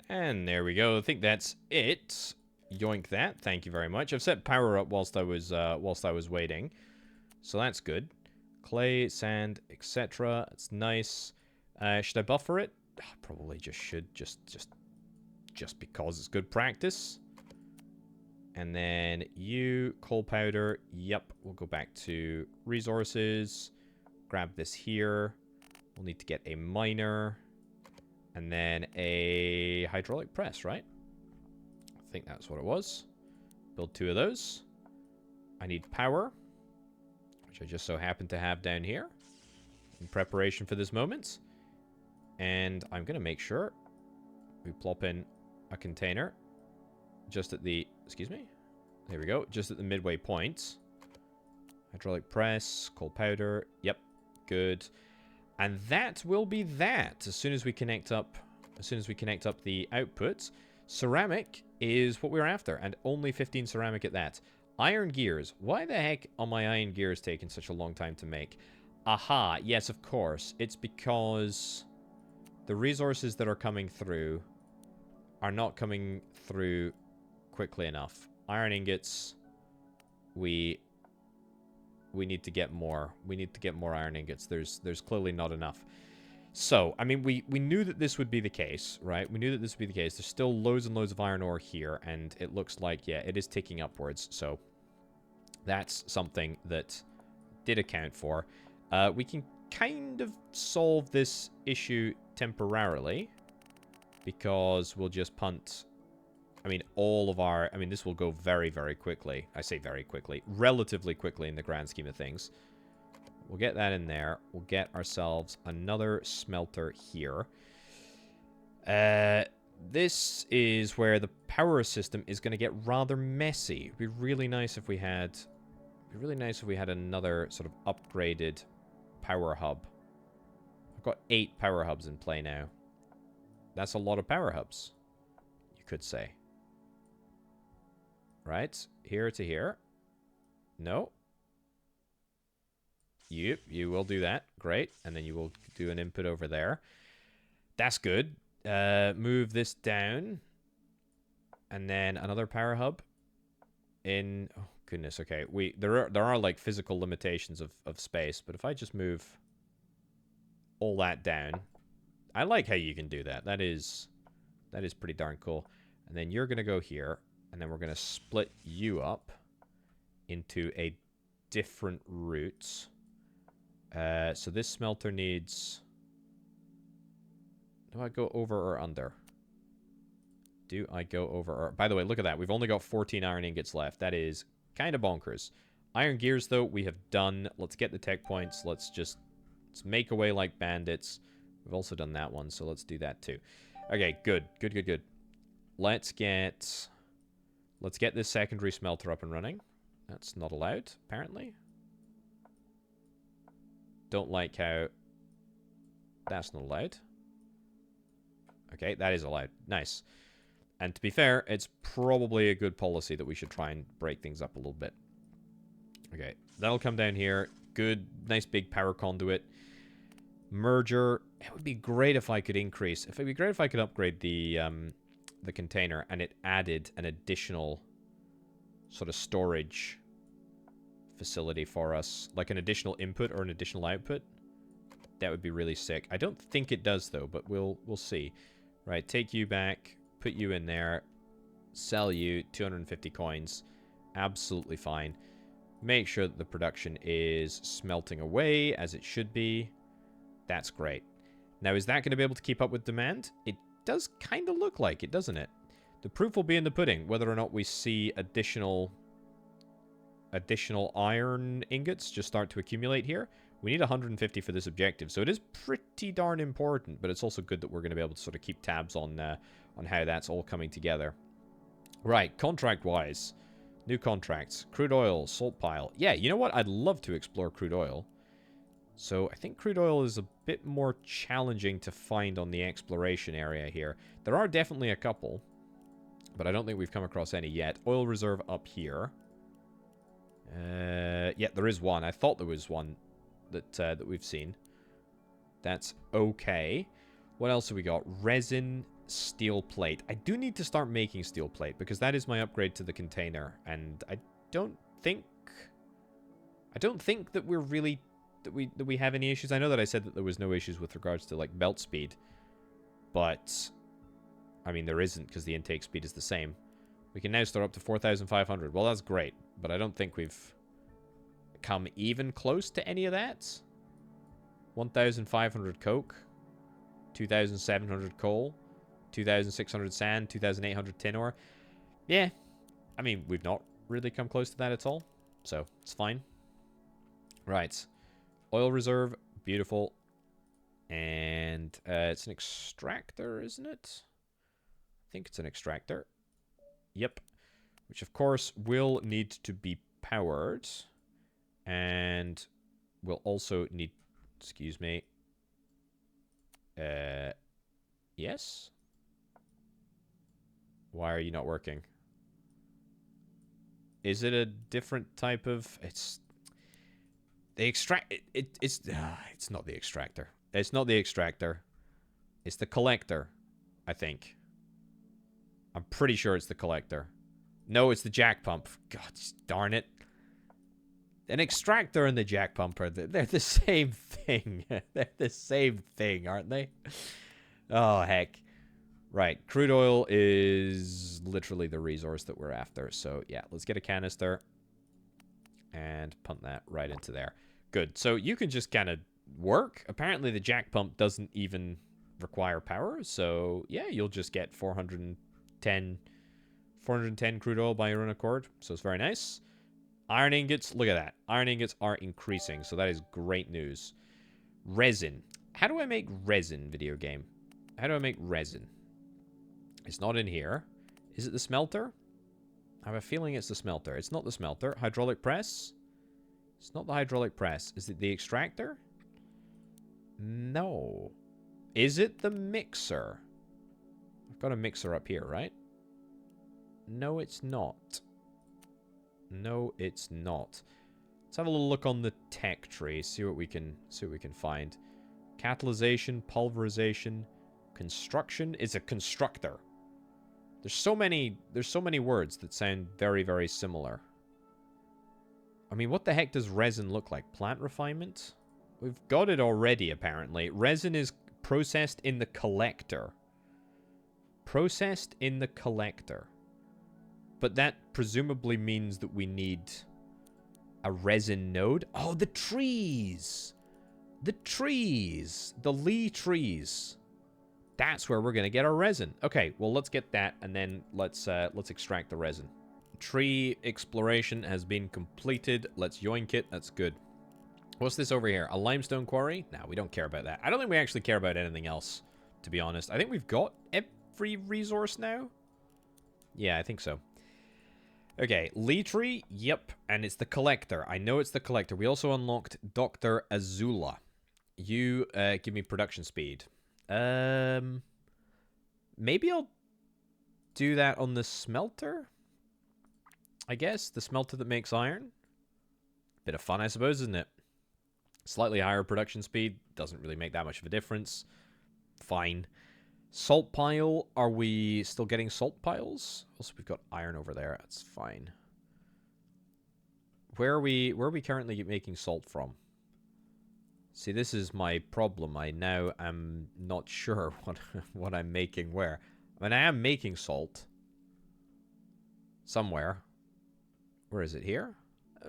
And there we go. I think that's it. Yoink that. Thank you very much. I've set power up whilst I was waiting. So that's good. Clay, sand, etc. It's nice. Should I buffer it? Probably just should. Just because it's good practice. And then you, coal powder. Yep, we'll go back to resources. Grab this here. We'll need to get a miner. And then a hydraulic press, right? I think that's what it was. Build 2 of those. I need power, which I just so happen to have down here in preparation for this moment. And I'm going to make sure we plop in a container just at the... Excuse me? There we go. Just at the midway point. Hydraulic press, coal powder. Yep. Good. And that will be that. As soon as we connect up the outputs, ceramic is what we're after, and only 15 ceramic at that. Iron gears. Why the heck are my iron gears taking such a long time to make? Aha, yes, of course. It's because the resources that are coming through are not coming through quickly enough. Iron ingots, we need to get more. We need to get more iron ingots. There's clearly not enough. So, I mean, we knew that this would be the case, right? We knew that this would be the case. There's still loads and loads of iron ore here, and it looks like, yeah, it is ticking upwards. So, that's something that did account for. We can kind of solve this issue temporarily, because we'll just punt, I mean, all of our, I mean, this will go very, very quickly. I say very quickly, relatively quickly in the grand scheme of things. We'll get that in there. We'll get ourselves another smelter here. This is where the power system is going to get rather messy. It'd be really nice if we had, another sort of upgraded power hub. I've got 8 power hubs in play now. That's a lot of power hubs, you could say. Right? Here to here. No. Yep, you will do that. Great. And then you will do an input over there. That's good. Move this down. And then another power hub. In... Oh, goodness. Okay. There are like physical limitations of space. But if I just move all that down... I like how you can do that. That is pretty darn cool. And then you're going to go here. And then we're going to split you up into a different route. So this smelter needs... Do I go over or under? Do I go over or... By the way, look at that. We've only got 14 iron ingots left. That is kind of bonkers. Iron gears, though, we have done. Let's get the tech points. Let's make away like bandits. We've also done that one, so let's do that too. Okay, good. Good. Let's get this secondary smelter up and running. That's not allowed, apparently. Don't like how that's not allowed. Okay, that is allowed. Nice. And to be fair, it's probably a good policy that we should try and break things up a little bit. Okay, that'll come down here. Good, nice big power conduit. Merger. It would be great if I could increase. It'd be great if I could upgrade the container and it added an additional sort of storage facility for us, like an additional input or an additional output. That would be really sick. I don't think it does though, but we'll see. Right, take you back, put you in there, sell you 250 coins. Absolutely fine. Make sure that the production is smelting away as it should be. That's great. Now, is that going to be able to keep up with demand? It does kind of look like it, doesn't it? The proof will be in the pudding, whether or not we see additional iron ingots just start to accumulate here. We need 150 for this objective, so it is pretty darn important, but it's also good that we're going to be able to sort of keep tabs on how that's all coming together. Right, contract-wise, new contracts, crude oil, salt pile. Yeah, you know what? I'd love to explore crude oil. So I think crude oil is a bit more challenging to find on the exploration area here. There are definitely a couple, but I don't think we've come across any yet. Oil reserve up here. Yeah, there is one. I thought there was one that we've seen. That's okay. What else have we got? Resin, steel plate. I do need to start making steel plate because that is my upgrade to the container, and I don't think that we're really that we have any issues. I know that I said that there was no issues with regards to like belt speed, but I mean there isn't because the intake speed is the same. We can now start up to 4,500. Well, that's great, but I don't think we've come even close to any of that. 1,500 coke, 2,700 coal, 2,600 sand, 2,800 tin ore. Yeah, I mean, we've not really come close to that at all, so it's fine. Right, oil reserve, beautiful. And it's an extractor, isn't it? I think it's an extractor. Yep. Which, of course, will need to be powered. And will also need... Excuse me. Yes? Why are you not working? Is it a different type of... It's... The extract... It's not the extractor. It's not the extractor. It's the collector, I think. I'm pretty sure it's the collector. No, it's the jack pump. God darn it. An extractor and the jack pumper, they're the same thing. They're the same thing, aren't they? Oh, heck. Right, crude oil is literally the resource that we're after. So, yeah, let's get a canister and pump that right into there. Good. So you can just kind of work. Apparently the jack pump doesn't even require power. So, yeah, you'll just get 410 crude oil by your own accord. So it's very nice. Iron ingots, look at that. Iron ingots are increasing, so that is great news. Resin. How do I make resin, video game? How do I make resin? It's not in here. Is it the smelter? I have a feeling it's the smelter. It's not the smelter. Hydraulic press? It's not the hydraulic press. Is it the extractor? No. Is it the mixer? I've got a mixer up here, right? No, it's not. No, it's not. Let's have a little look on the tech tree. See what we can find. Catalyzation, pulverization, construction is a constructor. There's so many words that sound very, very similar. I mean, what the heck does resin look like? Plant refinement? We've got it already, apparently. Resin is processed in the collector. Processed in the collector. But that presumably means that we need a resin node. Oh, the trees! The trees! The Lee trees. That's where we're going to get our resin. Okay, well, let's get that, and then let's extract the resin. Tree exploration has been completed. Let's yoink it. That's good. What's this over here? A limestone quarry? No, we don't care about that. I don't think we actually care about anything else, to be honest. I think we've got every resource now. Yeah, I think so. Okay, Lee tree, yep, and it's the collector. I know it's the collector. We also unlocked Dr. Azula. You give me production speed. Maybe I'll do that on the smelter? I guess, the smelter that makes iron. Bit of fun, I suppose, isn't it? Slightly higher production speed, doesn't really make that much of a difference. Fine. Salt pile, are we still getting salt piles? Also, we've got iron over there. That's fine. Where are we currently making salt from? See, this is my problem. I now am not sure what I'm making where. I mean, I am making salt somewhere. Where is it? Here?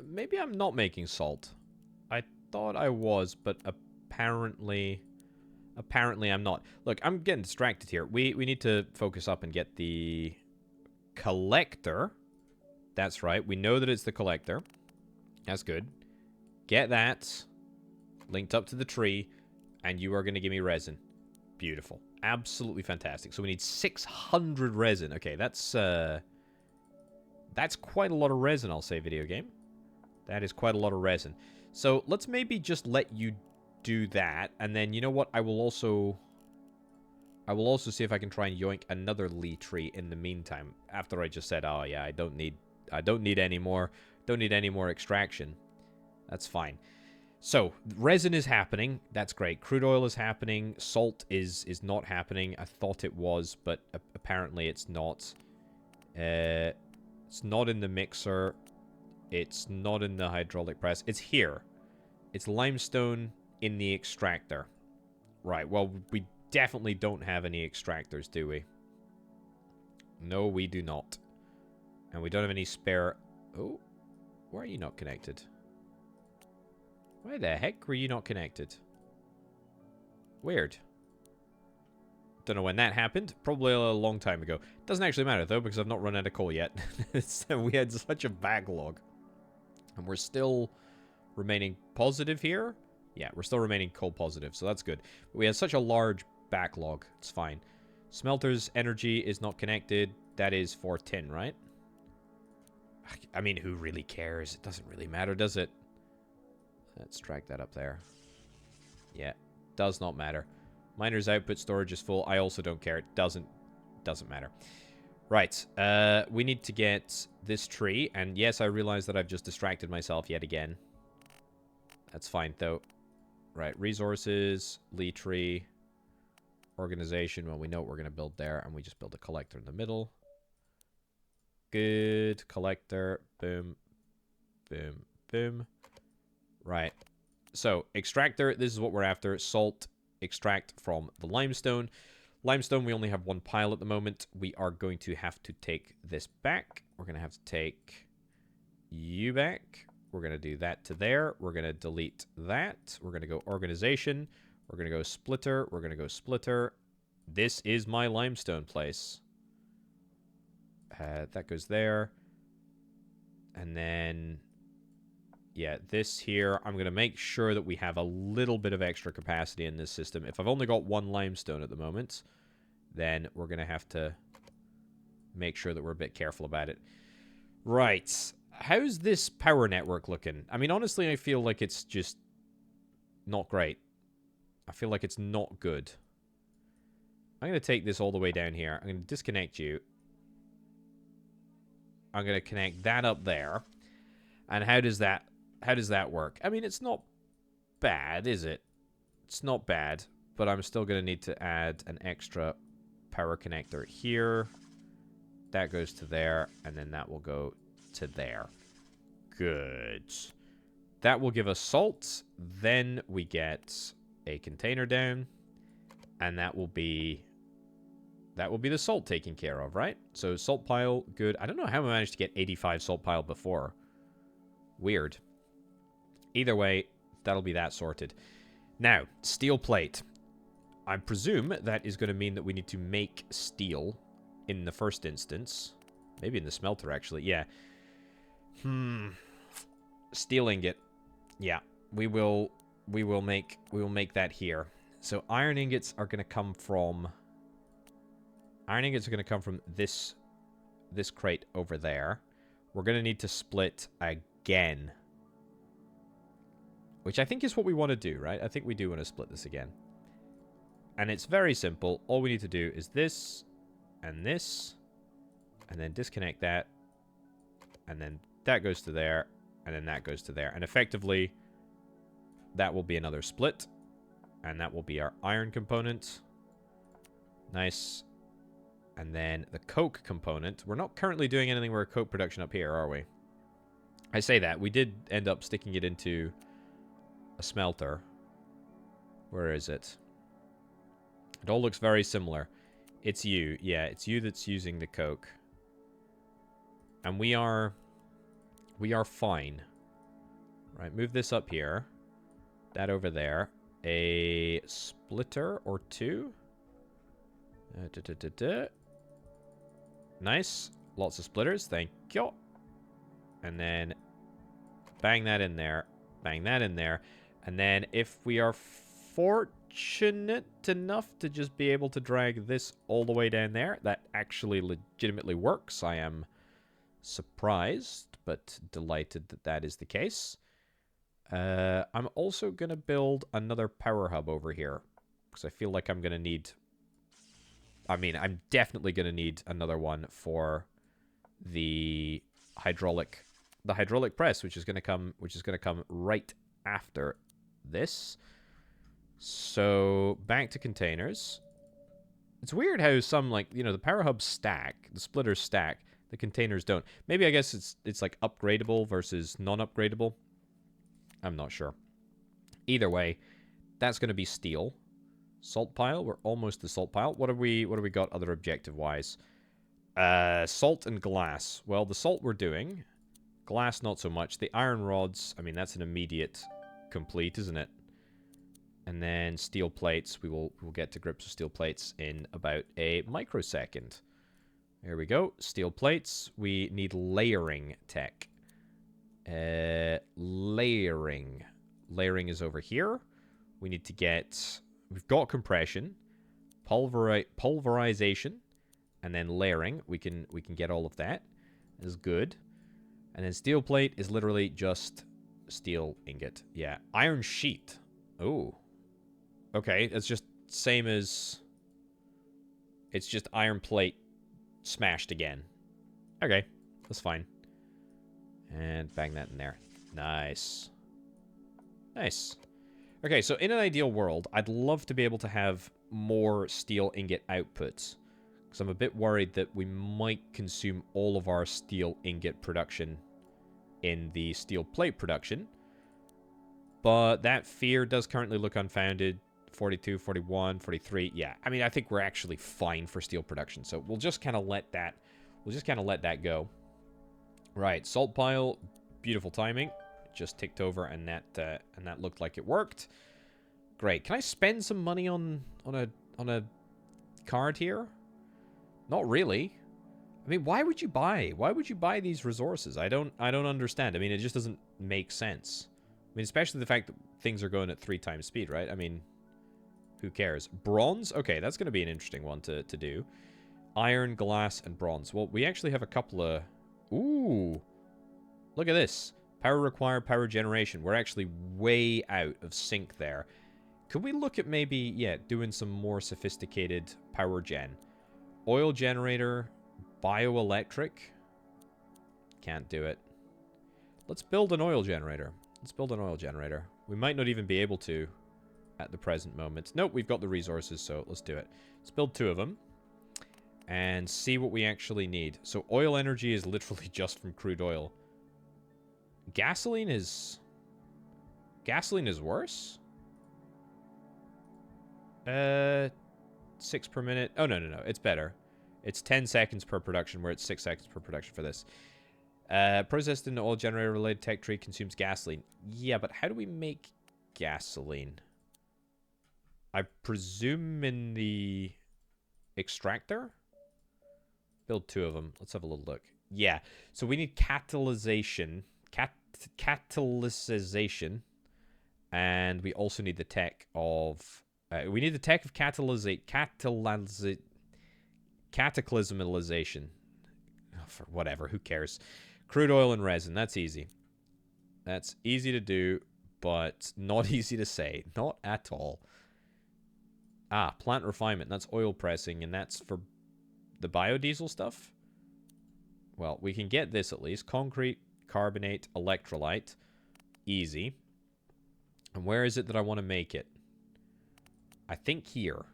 Maybe I'm not making salt. I thought I was, but apparently I'm not. Look, I'm getting distracted here. We need to focus up and get the collector. That's right. We know that it's the collector. That's good. Get that linked up to the tree, and you are going to give me resin. Beautiful. Absolutely fantastic. So we need 600 resin. Okay, that's quite a lot of resin, I'll say, video game. That is quite a lot of resin. So let's maybe just let you do that, and then you know what? I will also see if I can try and yoink another Lee tree in the meantime. After I just said, oh yeah, I don't need any more extraction. That's fine. So resin is happening. That's great. Crude oil is happening. Salt is not happening. I thought it was, but apparently it's not. It's not in the mixer. It's not in the hydraulic press. It's here. It's limestone in the extractor. Right, well, we definitely don't have any extractors, do we? No, we do not. And we don't have any spare... Oh, why are you not connected? Why the heck were you not connected? Weird. Don't know when that happened. Probably a long time ago. Doesn't actually matter, though, because I've not run out of coal yet. So we had such a backlog. And we're still remaining positive here. Yeah, we're still remaining coal positive, so that's good. But we had such a large backlog. It's fine. Smelter's energy is not connected. That is for tin, right? I mean, who really cares? It doesn't really matter, does it? Let's drag that up there. Yeah, does not matter. Miner's output storage is full. I also don't care. It doesn't matter. Right, we need to get this tree. And yes, I realize that I've just distracted myself yet again. That's fine, though. Right, resources, Lee tree, organization. Well, we know what we're going to build there. And we just build a collector in the middle. Good. Collector. Boom. Boom. Boom. Right. So, extractor, this is what we're after. Salt, extract from the limestone. Limestone, we only have one pile at the moment. We are going to have to take this back. We're going to have to take you back. We're going to do that to there. We're going to delete that. We're going to go organization. We're going to go splitter. We're going to go splitter. This is my limestone place. That goes there. And then, yeah, this here, I'm going to make sure that we have a little bit of extra capacity in this system. If I've only got one limestone at the moment, then we're going to have to make sure that we're a bit careful about it. Right. How's this power network looking? I mean, honestly, I feel like it's just not great. I feel like it's not good. I'm going to take this all the way down here. I'm going to disconnect you. I'm going to connect that up there. And how does that work? I mean, it's not bad, is it? It's not bad, but I'm still going to need to add an extra power connector here. That goes to there, and then that will go to there. Good. That will give us salt. Then we get a container down, and that will be the salt taken care of, right? So salt pile, good. I don't know how I managed to get 85 salt pile before. Weird. Either way, that'll be that sorted. Now, steel plate. I presume that is going to mean that we need to make steel in the first instance. Maybe in the smelter, actually. Yeah. Steel ingot. Yeah. We will make that here. So iron ingots are going to come from... Iron ingots are going to come from this crate over there. We're going to need to split again. Which I think is what we want to do, right? I think we do want to split this again. And it's very simple. All we need to do is this, and then disconnect that, and then that goes to there, and then that goes to there. And effectively, that will be another split, and that will be our iron component. Nice. And then the coke component. We're not currently doing anything with coke production up here, are we? I say that. We did end up sticking it into a smelter. Where is it? It all looks very similar. It's you. Yeah, it's you that's using the coke. And we are fine. Right, move this up here. That over there. A splitter or two. Nice. Lots of splitters. Thank you. And then bang that in there. Bang that in there. And then if we are fortunate enough to just be able to drag this all the way down there, that actually legitimately works. I am surprised, but delighted that that is the case. I'm also going to build another power hub over here, because I feel like I'm going to need... I mean, I'm definitely going to need another one for the hydraulic press, which is going to come right after this. So back to containers. It's weird how some, like, you know, the power hubs stack, the splitters stack, the containers don't. Maybe I guess it's like upgradable versus non-upgradable. I'm not sure. Either way, that's going to be steel. Salt pile. We're almost the salt pile. What have we got other objective wise? Salt and glass. Well, the salt we're doing. Glass not so much. The iron rods, I mean, that's an immediate complete, isn't it? And then steel plates. We'll get to grips with steel plates in about a microsecond. There we go. Steel plates. We need layering tech. Layering. Layering is over here. We need to get... We've got compression, pulverization, and then layering. We can get all of that. Is good. And then steel plate is literally just steel ingot. Yeah. Iron sheet. Oh. Okay, it's just same as... It's just iron plate smashed again. Okay, that's fine. And bang that in there. Nice. Nice. Okay, so in an ideal world, I'd love to be able to have more steel ingot outputs. Because I'm a bit worried that we might consume all of our steel ingot production in the steel plate production. But that fear does currently look unfounded. 42, 41, 43. Yeah, I mean, I think we're actually fine for steel production. So we'll just kind of let that, go. Right, salt pile, beautiful timing. Just ticked over, and that looked like it worked. Great. Can I spend some money on a card here? Not really. I mean, why would you buy? Why would you buy these resources? I don't understand. I mean, it just doesn't make sense. I mean, especially the fact that things are going at 3 times speed, right? I mean, who cares? Bronze? Okay, that's going to be an interesting one to do. Iron, glass, and bronze. Well, we actually have a couple of... Ooh. Look at this. Power required, power generation. We're actually way out of sync there. Could we look at maybe, yeah, doing some more sophisticated power gen? Oil generator, bioelectric. Can't do it. Let's build an oil generator. Let's build an oil generator. We might not even be able to at the present moment. Nope, we've got the resources, so let's do it. Let's build 2 of them and see what we actually need. So oil energy is literally just from crude oil. Gasoline is worse? 6 per minute. Oh, no. It's better. It's 10 seconds per production, where it's 6 seconds per production for this. Processed in the oil generator related tech tree consumes gasoline. Yeah, but how do we make gasoline? I presume in the extractor? Build 2 of them. Let's have a little look. Yeah, so we need catalyzation. Catalyzation. And we also need the tech of... we need the tech of cataclysmalization. Oh, for whatever, who cares? Crude oil and resin, that's easy. That's easy to do, but not easy to say. Not at all. Ah, plant refinement, that's oil pressing, and that's for the biodiesel stuff? Well, we can get this at least. Concrete, carbonate, electrolyte. Easy. And where is it that I want to make it? I think here.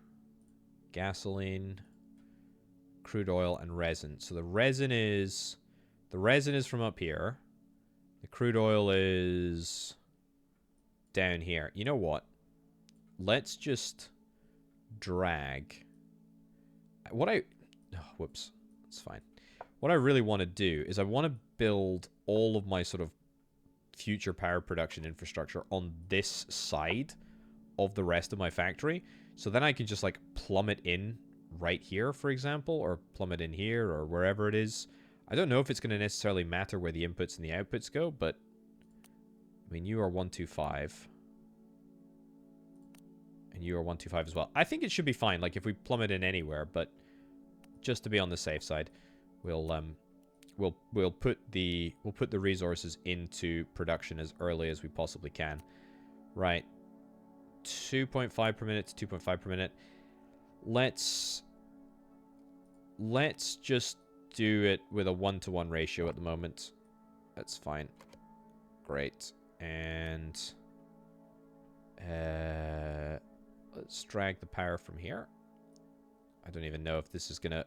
Gasoline, crude oil, and resin. So the resin is from up here. The crude oil is down here. You know what? Let's just drag. Whoops. That's fine. What I really want to do is I want to build all of my sort of future power production infrastructure on this side of the rest of my factory. So then I can just like plummet in right here, for example, or plummet in here or wherever it is. I don't know if it's going to necessarily matter where the inputs and the outputs go, but I mean, you are 125. And you are 125 as well. I think it should be fine, like if we plummet in anywhere, but just to be on the safe side, we'll put the resources into production as early as we possibly can. Right. 2.5 per minute to 2.5 per minute. Let's just do it with a 1-to-1 ratio at the moment. That's fine. Great. And let's drag the power from here. I don't even know if this is gonna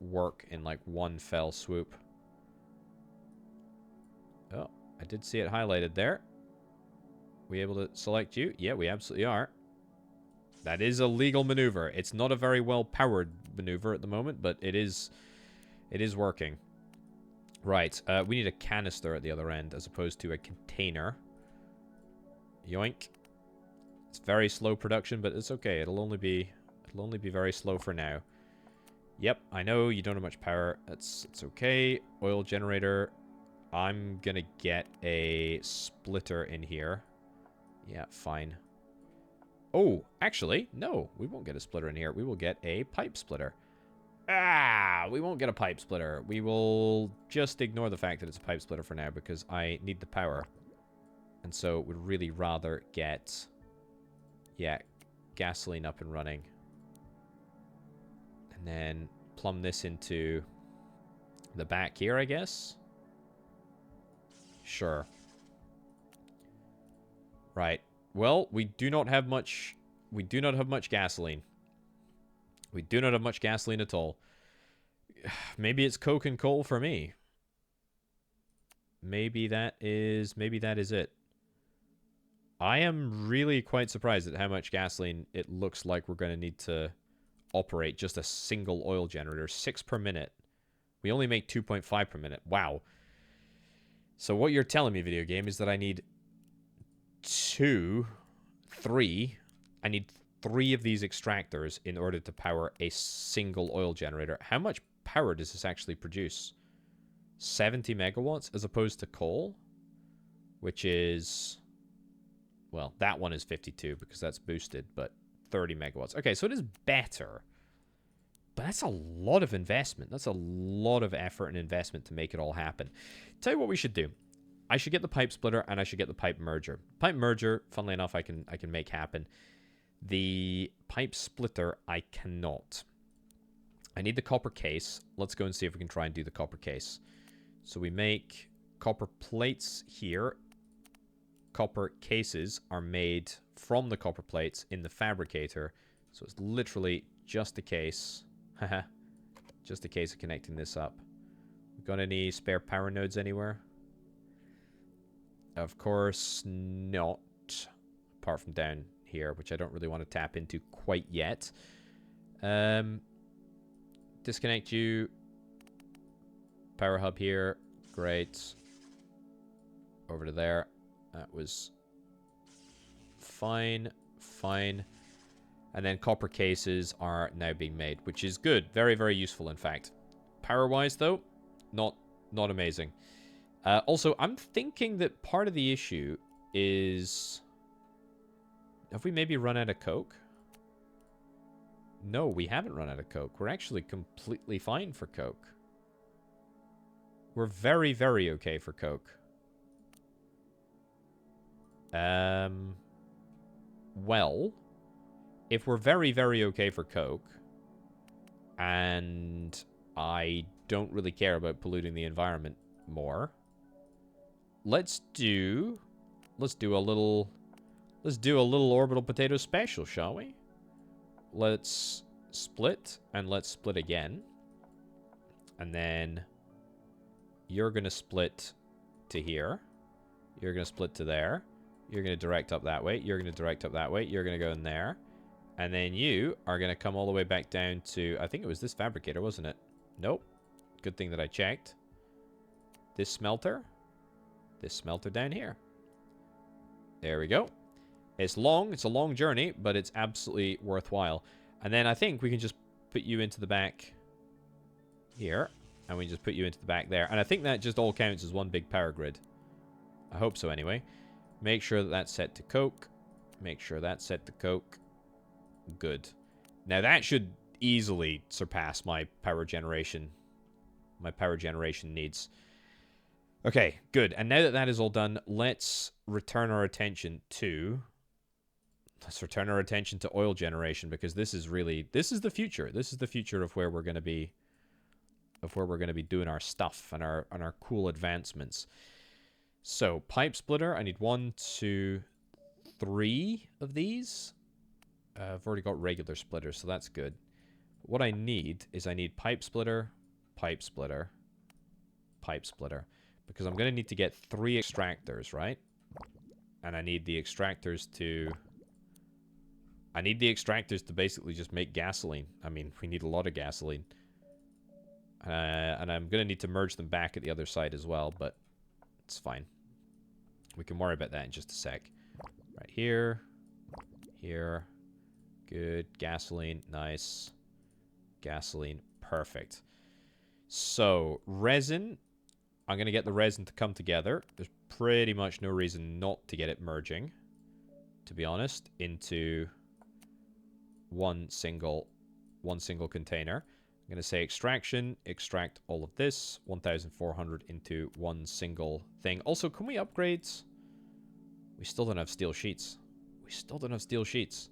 work in like one fell swoop. Oh, I did see it highlighted there. We able to select you? Yeah, we absolutely are. That is a legal maneuver. It's not a very well powered maneuver at the moment, but it is working. Right, we need a canister at the other end as opposed to a container. Yoink. It's very slow production, but it's okay. It'll only be very slow for now. Yep, I know you don't have much power. It's okay. Oil generator. I'm gonna get a splitter in here. Yeah, fine. Oh, actually, no. We won't get a splitter in here. We will get a pipe splitter. Ah, we won't get a pipe splitter. We will just ignore the fact that it's a pipe splitter for now because I need the power. And so would really rather get, yeah, gasoline up and running. And then plumb this into the back here, I guess. Sure. Right. Well, we do not have much gasoline. We do not have much gasoline at all. Maybe it's coke and coal for me. Maybe that is it. I am really quite surprised at how much gasoline it looks like we're going to need to operate just a single oil generator. 6 per minute. We only make 2.5 per minute. Wow. So what you're telling me, video game, is that I need 3. I need 3 of these extractors in order to power a single oil generator. How much power does this actually produce? 70 megawatts as opposed to coal, which is... Well, that one is 52 because that's boosted, but 30 megawatts. Okay, so it is better. But that's a lot of investment. That's a lot of effort and investment to make it all happen. Tell you what we should do. I should get the pipe splitter and I should get the pipe merger. Pipe merger, funnily enough, I can make happen. The pipe splitter, I cannot. I need the copper case. Let's go and see if we can try and do the copper case. So we make copper plates here. Copper cases are made from the copper plates in the fabricator. So it's literally just a case. Haha. Just a case of connecting this up. Got any spare power nodes anywhere? Of course not. Apart from down here, which I don't really want to tap into quite yet. Disconnect you. Power hub here. Great. Over to there. That was fine. Fine. And then copper cases are now being made, which is good. Very, very useful, in fact. Power-wise, though, not amazing. Also, I'm thinking that part of the issue is... Have we maybe run out of coke? No, we haven't run out of coke. We're actually completely fine for coke. We're very, very okay for coke. Well, if we're very, very okay for coke, and I don't really care about polluting the environment more, let's do a little orbital potato special, shall we? Let's split, and let's split again. And then you're gonna split to here. You're gonna split to there. You're going to direct up that way. You're going to direct up that way. You're going to go in there. And then you are going to come all the way back down to... I think it was this fabricator, wasn't it? Nope. Good thing that I checked. This smelter. This smelter down here. There we go. It's long. It's a long journey, but it's absolutely worthwhile. And then I think we can just put you into the back here. And we just put you into the back there. And I think that just all counts as one big power grid. I hope so anyway. Make sure that that's set to coke. Make sure that's set to coke. Good. Now that should easily surpass my power generation. My power generation needs. Okay, good. And now that that is all done, let's return our attention to... Let's return our attention to oil generation, because this is really... This is the future. This is the future of where we're going to be... Of where we're going to be doing our stuff and our cool advancements. So, pipe splitter. I need 1, 2, 3 of these. I've already got regular splitters, so that's good. What I need is I need pipe splitter, pipe splitter, pipe splitter. Because I'm going to need to get 3 extractors, right? And I need the extractors to... I need the extractors to basically just make gasoline. I mean, we need a lot of gasoline. And I'm going to need to merge them back at the other side as well, but it's fine. We can worry about that in just a sec. Right here. Here. Good. Gasoline. Nice. Gasoline. Perfect. So, resin. I'm going to get the resin to come together. There's pretty much no reason not to get it merging, to be honest, into one single container. I'm going to say extraction, extract all of this, 1,400 into one single thing. Also, can we upgrade? We still don't have steel sheets. We still don't have steel sheets.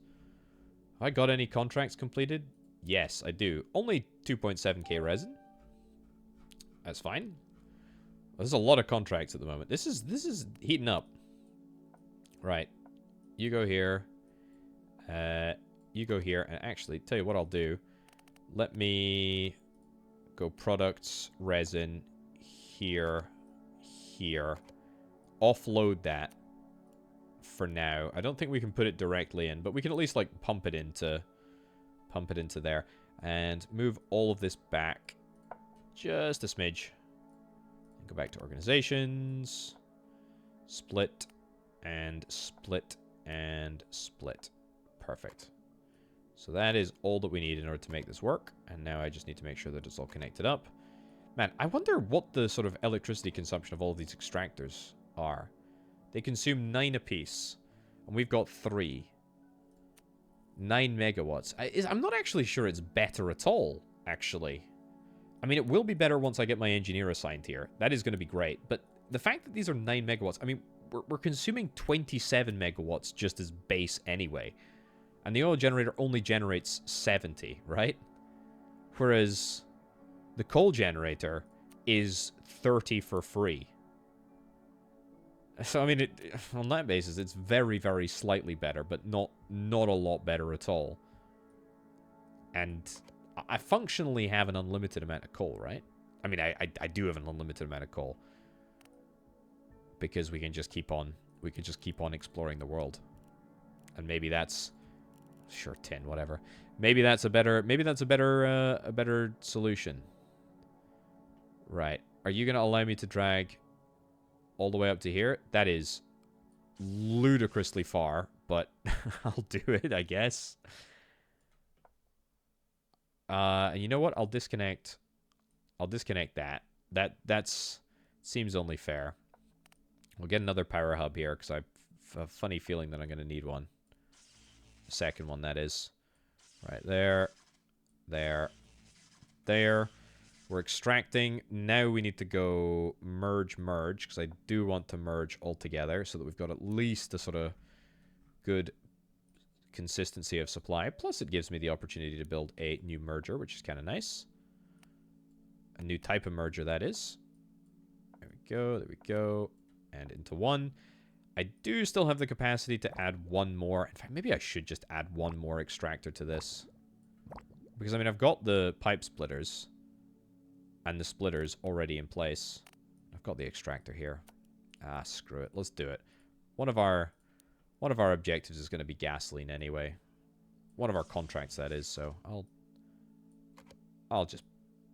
Have I got any contracts completed? Yes, I do. Only 2.7k resin. That's fine. There's a lot of contracts at the moment. This is heating up. Right. You go here. You go here. And actually, tell you what I'll do. Let me go products, resin, here, here. Offload that. for now. I don't think we can put it directly in, but we can at least, like, pump it into there. And move all of this back just a smidge. Go back to organizations. Split. And split. And split. Perfect. So that is all that we need in order to make this work. And now I just need to make sure that it's all connected up. Man, I wonder what the sort of electricity consumption of all of these extractors are. They consume 9 apiece. And we've got 3. 9 megawatts. I'm not actually sure it's better at all, actually. I mean, it will be better once I get my engineer assigned here. That is going to be great. But the fact that these are 9 megawatts, I mean, we're consuming 27 megawatts just as base anyway. And the oil generator only generates 70, right? Whereas the coal generator is 30 for free. So, I mean, on that basis, it's very, very slightly better, but not a lot better at all. And I functionally have an unlimited amount of coal, right? I mean, I do have an unlimited amount of coal. Because we can just keep on exploring the world. And maybe that's... Sure, tin, whatever. Maybe that's a better solution. Right. Are you going to allow me to drag all the way up to here? That is ludicrously far, but I'll do it, I guess. And you know what? I'll disconnect that. That's seems only fair. We'll get another power hub here because I have a funny feeling that I'm going to need one. The second one, that is. Right there. There. There. We're extracting. Now we need to go merge, because I do want to merge all together so that we've got at least a sort of good consistency of supply. Plus it gives me the opportunity to build a new merger, which is kind of nice. A new type of merger, that is. There we go. There we go. And into one. I do still have the capacity to add one more. In fact, maybe I should just add one more extractor to this. Because, I mean, I've got the pipe splitters and the splitters already in place. I've got the extractor here. Ah, screw it. Let's do it. One of our objectives is going to be gasoline anyway. One of our contracts, that is. So I'll just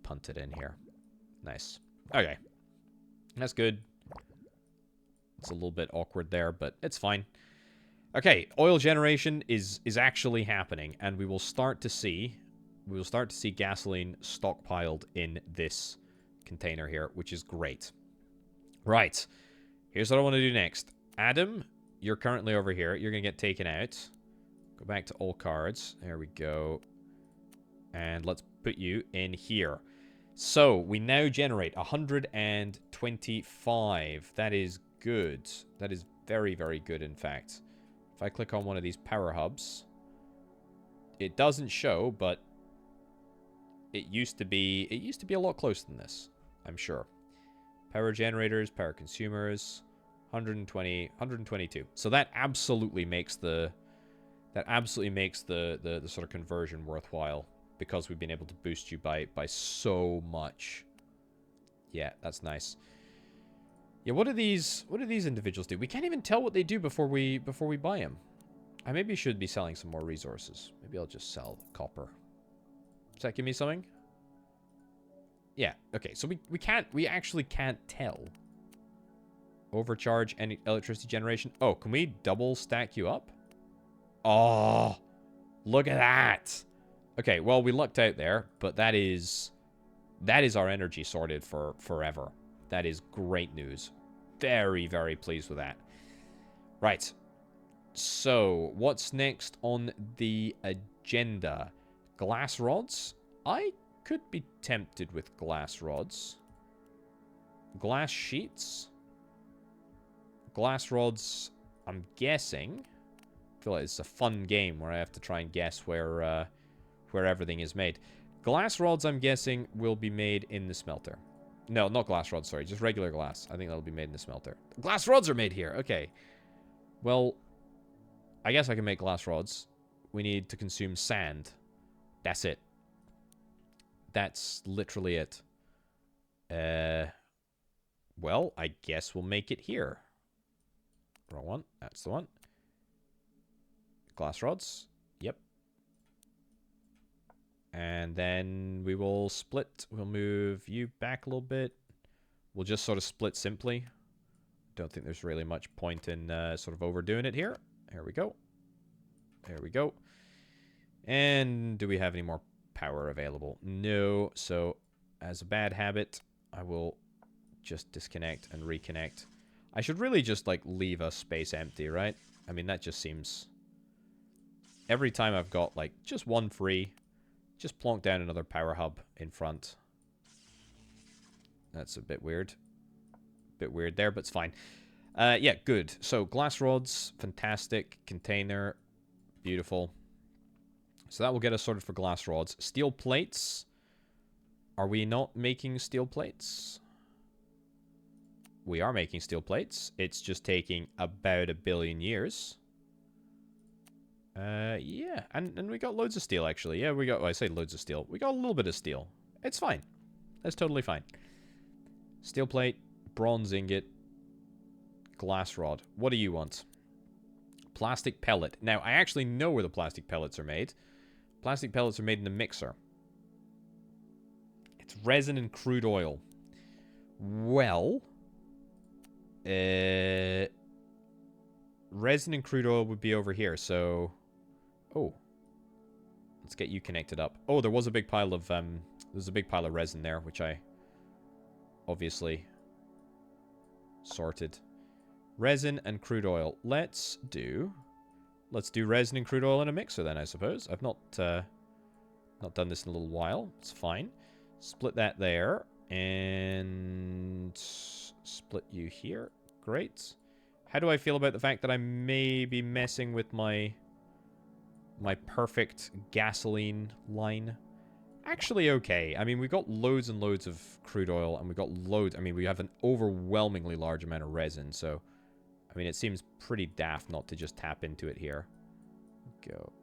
punt it in here. Nice. Okay. That's good. It's a little bit awkward there, but it's fine. Okay, oil generation is actually happening, and we will start to see gasoline stockpiled in this container here, which is great. Right. Here's what I want to do next. Adam, you're currently over here. You're going to get taken out. Go back to all cards. There we go. And let's put you in here. So, we now generate 125. That is good. That is very, very good, in fact. If I click on one of these power hubs, it doesn't show, but it used to be a lot closer than this, I'm sure. Power generators, power consumers, 120, 122. So that absolutely makes the sort of conversion worthwhile, because we've been able to boost you by so much. Yeah, that's nice. Yeah, what do these individuals do? We can't even tell what they do before we buy them. I maybe should be selling some more resources. Maybe I'll just sell copper. Does that give me something? Yeah, okay. So we actually can't tell. Overcharge any electricity generation. Oh, can we double stack you up? Oh, look at that. Okay, well, we lucked out there, but that is our energy sorted for forever. That is great news. Very, very pleased with that. Right. So, what's next on the agenda? Glass rods? I could be tempted with glass rods. Glass sheets? Glass rods, I'm guessing. I feel like it's a fun game where I have to try and guess where everything is made. Glass rods, I'm guessing, will be made in the smelter. No, not glass rods, sorry. Just regular glass. I think that'll be made in the smelter. Glass rods are made here. Okay. Well, I guess I can make glass rods. We need to consume sand. That's it. That's literally it. Well, I guess we'll make it here. Wrong one. That's the one. Glass rods. Yep. And then we will split. We'll move you back a little bit. We'll just sort of split simply. Don't think there's really much point in sort of overdoing it here. There we go. There we go. And do we have any more power available? No. So, as a bad habit, I will just disconnect and reconnect. I should really just, like, leave a space empty, right? I mean, that just seems... Every time I've got, like, just one free, just plonk down another power hub in front. That's a bit weird. Bit weird there, but it's fine. Yeah, good. So, glass rods, fantastic. Container, beautiful. So that will get us sorted for glass rods. Steel plates. Are we not making steel plates? We are making steel plates. It's just taking about 1 billion years. Yeah, and we got loads of steel, actually. Yeah, we got, well, I say loads of steel. We got a little bit of steel. It's fine. That's totally fine. Steel plate, bronze ingot, glass rod. What do you want? Plastic pellet. Now, I actually know where the plastic pellets are made. Plastic pellets are made in a mixer. It's resin and crude oil. Well, resin and crude oil would be over here, so... Oh. Let's get you connected up. Oh, there was a big pile of, there's a big pile of resin there, which I obviously sorted. Resin and crude oil. Let's do resin and crude oil in a mixer then, I suppose. I've not done this in a little while. It's fine. Split that there. And split you here. Great. How do I feel about the fact that I may be messing with my perfect gasoline line? Actually okay. I mean, we got loads and loads of crude oil, and we got loads... I mean, we have an overwhelmingly large amount of resin, so... I mean, it seems pretty daft not to just tap into it here. Go.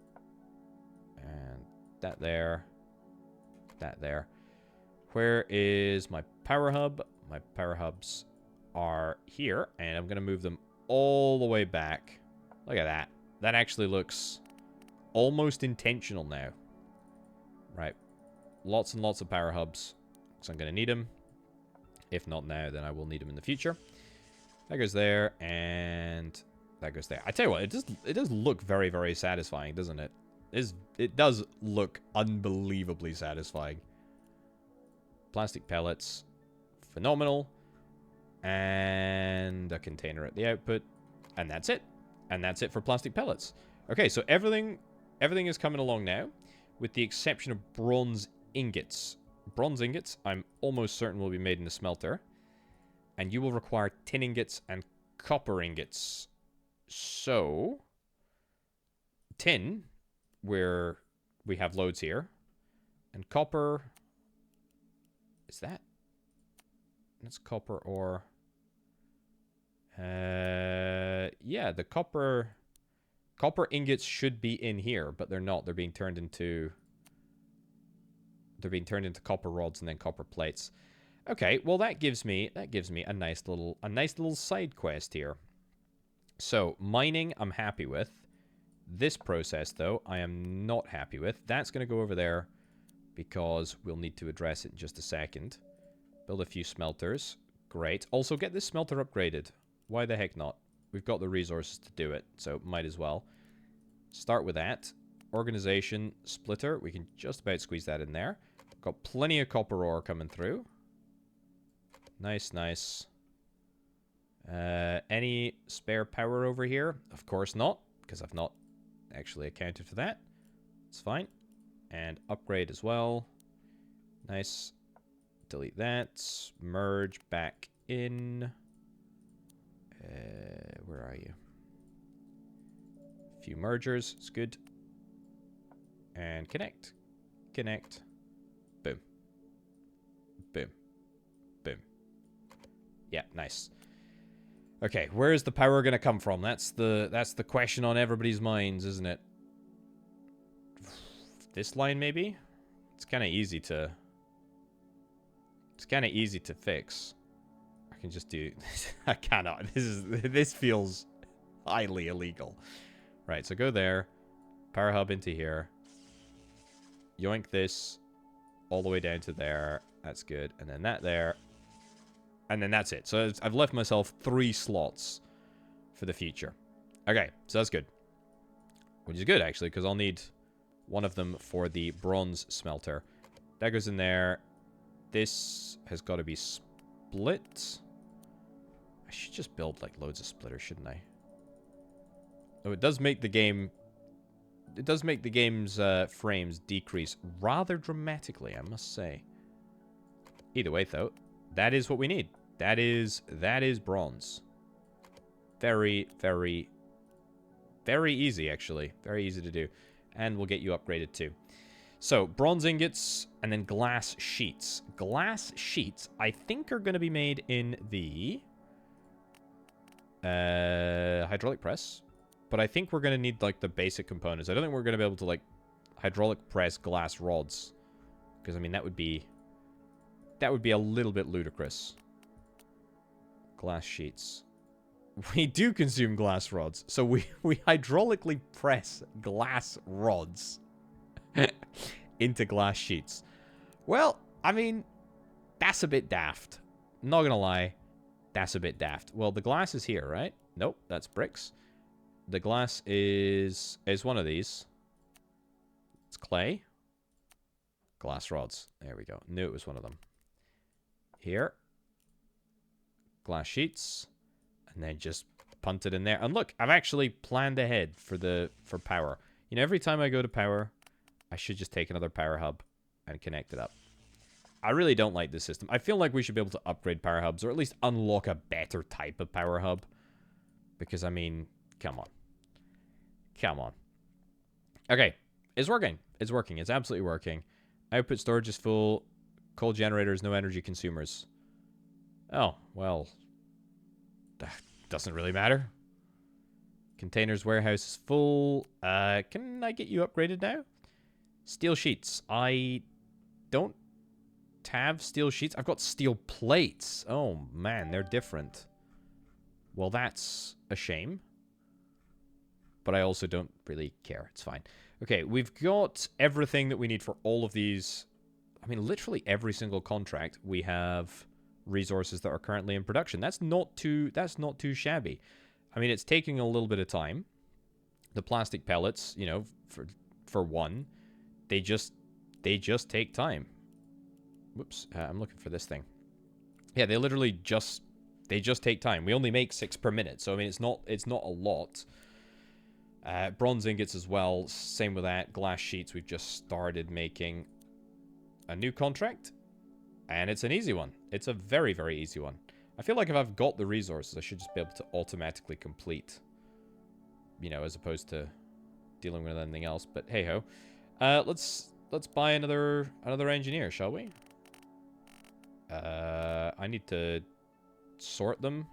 And that there. That there. Where is my power hub? My power hubs are here, and I'm going to move them all the way back. Look at that. That actually looks almost intentional now. Right. Lots and lots of power hubs, because I'm going to need them. If not now, then I will need them in the future. That goes there, and that goes there. I tell you what, it does look very, very satisfying, doesn't it? It does look unbelievably satisfying. Plastic pellets, phenomenal. And a container at the output, and that's it. And that's it for plastic pellets. Okay, so everything is coming along now, with the exception of bronze ingots. Bronze ingots, I'm almost certain will be made in the smelter. And you will require tin ingots and copper ingots. So, tin, where we have loads here. And copper, is that? That's copper ore. Yeah, the copper ingots should be in here, but they're not. They're being turned into copper rods and then copper plates. Okay, well that gives me a nice little side quest here. So, mining I'm happy with. This process though, I am not happy with. That's going to go over there because we'll need to address it in just a second. Build a few smelters. Great. Also get this smelter upgraded. Why the heck not? We've got the resources to do it, so might as well. Start with that. Organization splitter. We can just about squeeze that in there. Got plenty of copper ore coming through. Nice, nice. Any spare power over here? Of course not, because I've not actually accounted for that. It's fine. And upgrade as well. Nice. Delete that. Merge back in. Where are you? A few mergers. It's good. And connect. Connect. Boom. Boom. Boom. Yeah, nice. Okay, where is the power going to come from? That's the question on everybody's minds, isn't it? This line, maybe? It's kind of easy to... It's kind of easy to fix. I can just do... I cannot. This feels highly illegal. Right, so go there. Power hub into here. Yoink this all the way down to there. That's good. And then that there. And then that's it. So I've left myself 3 slots for the future. Okay, so that's good. Which is good, actually, because I'll need one of them for the bronze smelter. That goes in there. This has got to be split. I should just build, like, loads of splitters, shouldn't I? Oh, it does make the game... It does make the game's frames decrease rather dramatically, I must say. Either way, though, that is what we need. That is bronze. Very, very, very easy, actually. Very easy to do. And we'll get you upgraded, too. So, bronze ingots and then glass sheets. Glass sheets, I think, are going to be made in the hydraulic press. But I think we're going to need, like, the basic components. I don't think we're going to be able to, like, hydraulic press glass rods. Because, I mean, that would be a little bit ludicrous. Glass sheets. We do consume glass rods. So we hydraulically press glass rods into glass sheets. Well, I mean, that's a bit daft. Not going to lie. That's a bit daft. Well, the glass is here, right? Nope, that's bricks. The glass is one of these. It's clay. Glass rods. There we go. Knew it was one of them. Here. Glass sheets. And then just punt it in there. And look, I've actually planned ahead for power. You know, every time I go to power, I should just take another power hub and connect it up. I really don't like this system. I feel like we should be able to upgrade power hubs, or at least unlock a better type of power hub. Because, I mean, come on. Come on. Okay. It's working. It's working. It's absolutely working. Output storage is full. Coal generators, no energy consumers. Oh, well. That doesn't really matter. Containers warehouse is full. Can I get you upgraded now? Steel sheets. I don't have steel sheets. I've got steel plates. Oh, man. They're different. Well, that's a shame. But I also don't really care. It's fine. Okay, we've got everything that we need for all of these. I mean, literally every single contract we have resources that are currently in production. That's not too shabby. I mean, it's taking a little bit of time. The plastic pellets, you know, for one, they just take time. Whoops, I'm looking for this thing. Yeah, they literally just take time. We only make 6 per minute, so I mean, it's not a lot. Bronze ingots as well. Same with that. Glass sheets. We've just started making a new contract, and it's an easy one. It's a very, very easy one. I feel like if I've got the resources, I should just be able to automatically complete, you know, as opposed to dealing with anything else. But hey ho, let's buy another engineer, shall we? I need to sort them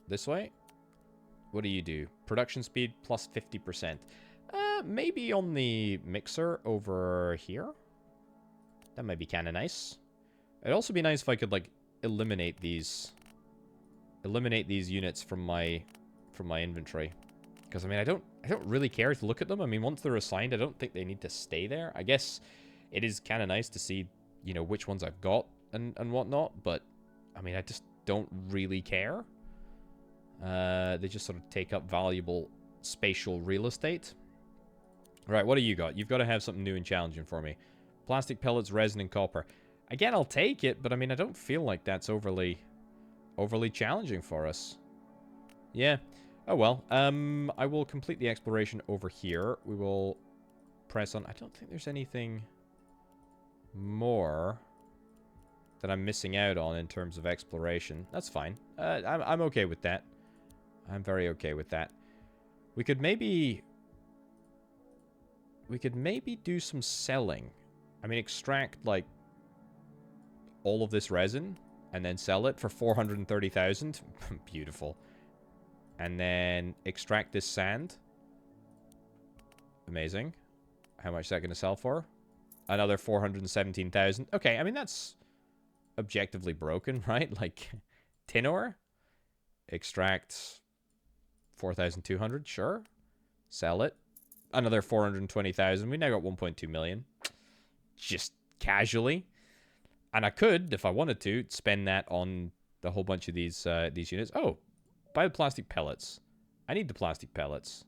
this way. What do you do? Production speed plus 50%. Maybe on the mixer over here. That might be kind of nice. It'd also be nice if I could, like, eliminate these units from my inventory. Because I mean, I don't really care to look at them. I mean, once they're assigned, I don't think they need to stay there. I guess it is kind of nice to see, you know, which ones I've got and whatnot. But I mean, I just don't really care. They just sort of take up valuable spatial real estate. Right, what do you got? You've got to have something new and challenging for me. Plastic pellets, resin, and copper. Again, I'll take it, but I mean, I don't feel like that's overly challenging for us. Yeah. Oh, well. I will complete the exploration over here. We will press on. I don't think there's anything more that I'm missing out on in terms of exploration. That's fine. I'm okay with that. I'm very okay with that. We could maybe do some selling. I mean, extract, like, all of this resin and then sell it for 430,000. Beautiful. And then extract this sand. Amazing. How much is that going to sell for? Another 417,000. Okay, I mean, that's objectively broken, right? Like, tin ore. Extract 4,200, sure. Sell it. another 420,000. We now got 1.2 million. Just casually. And I could, if I wanted to, spend that on a whole bunch of these units. Oh, buy the plastic pellets. I need the plastic pellets.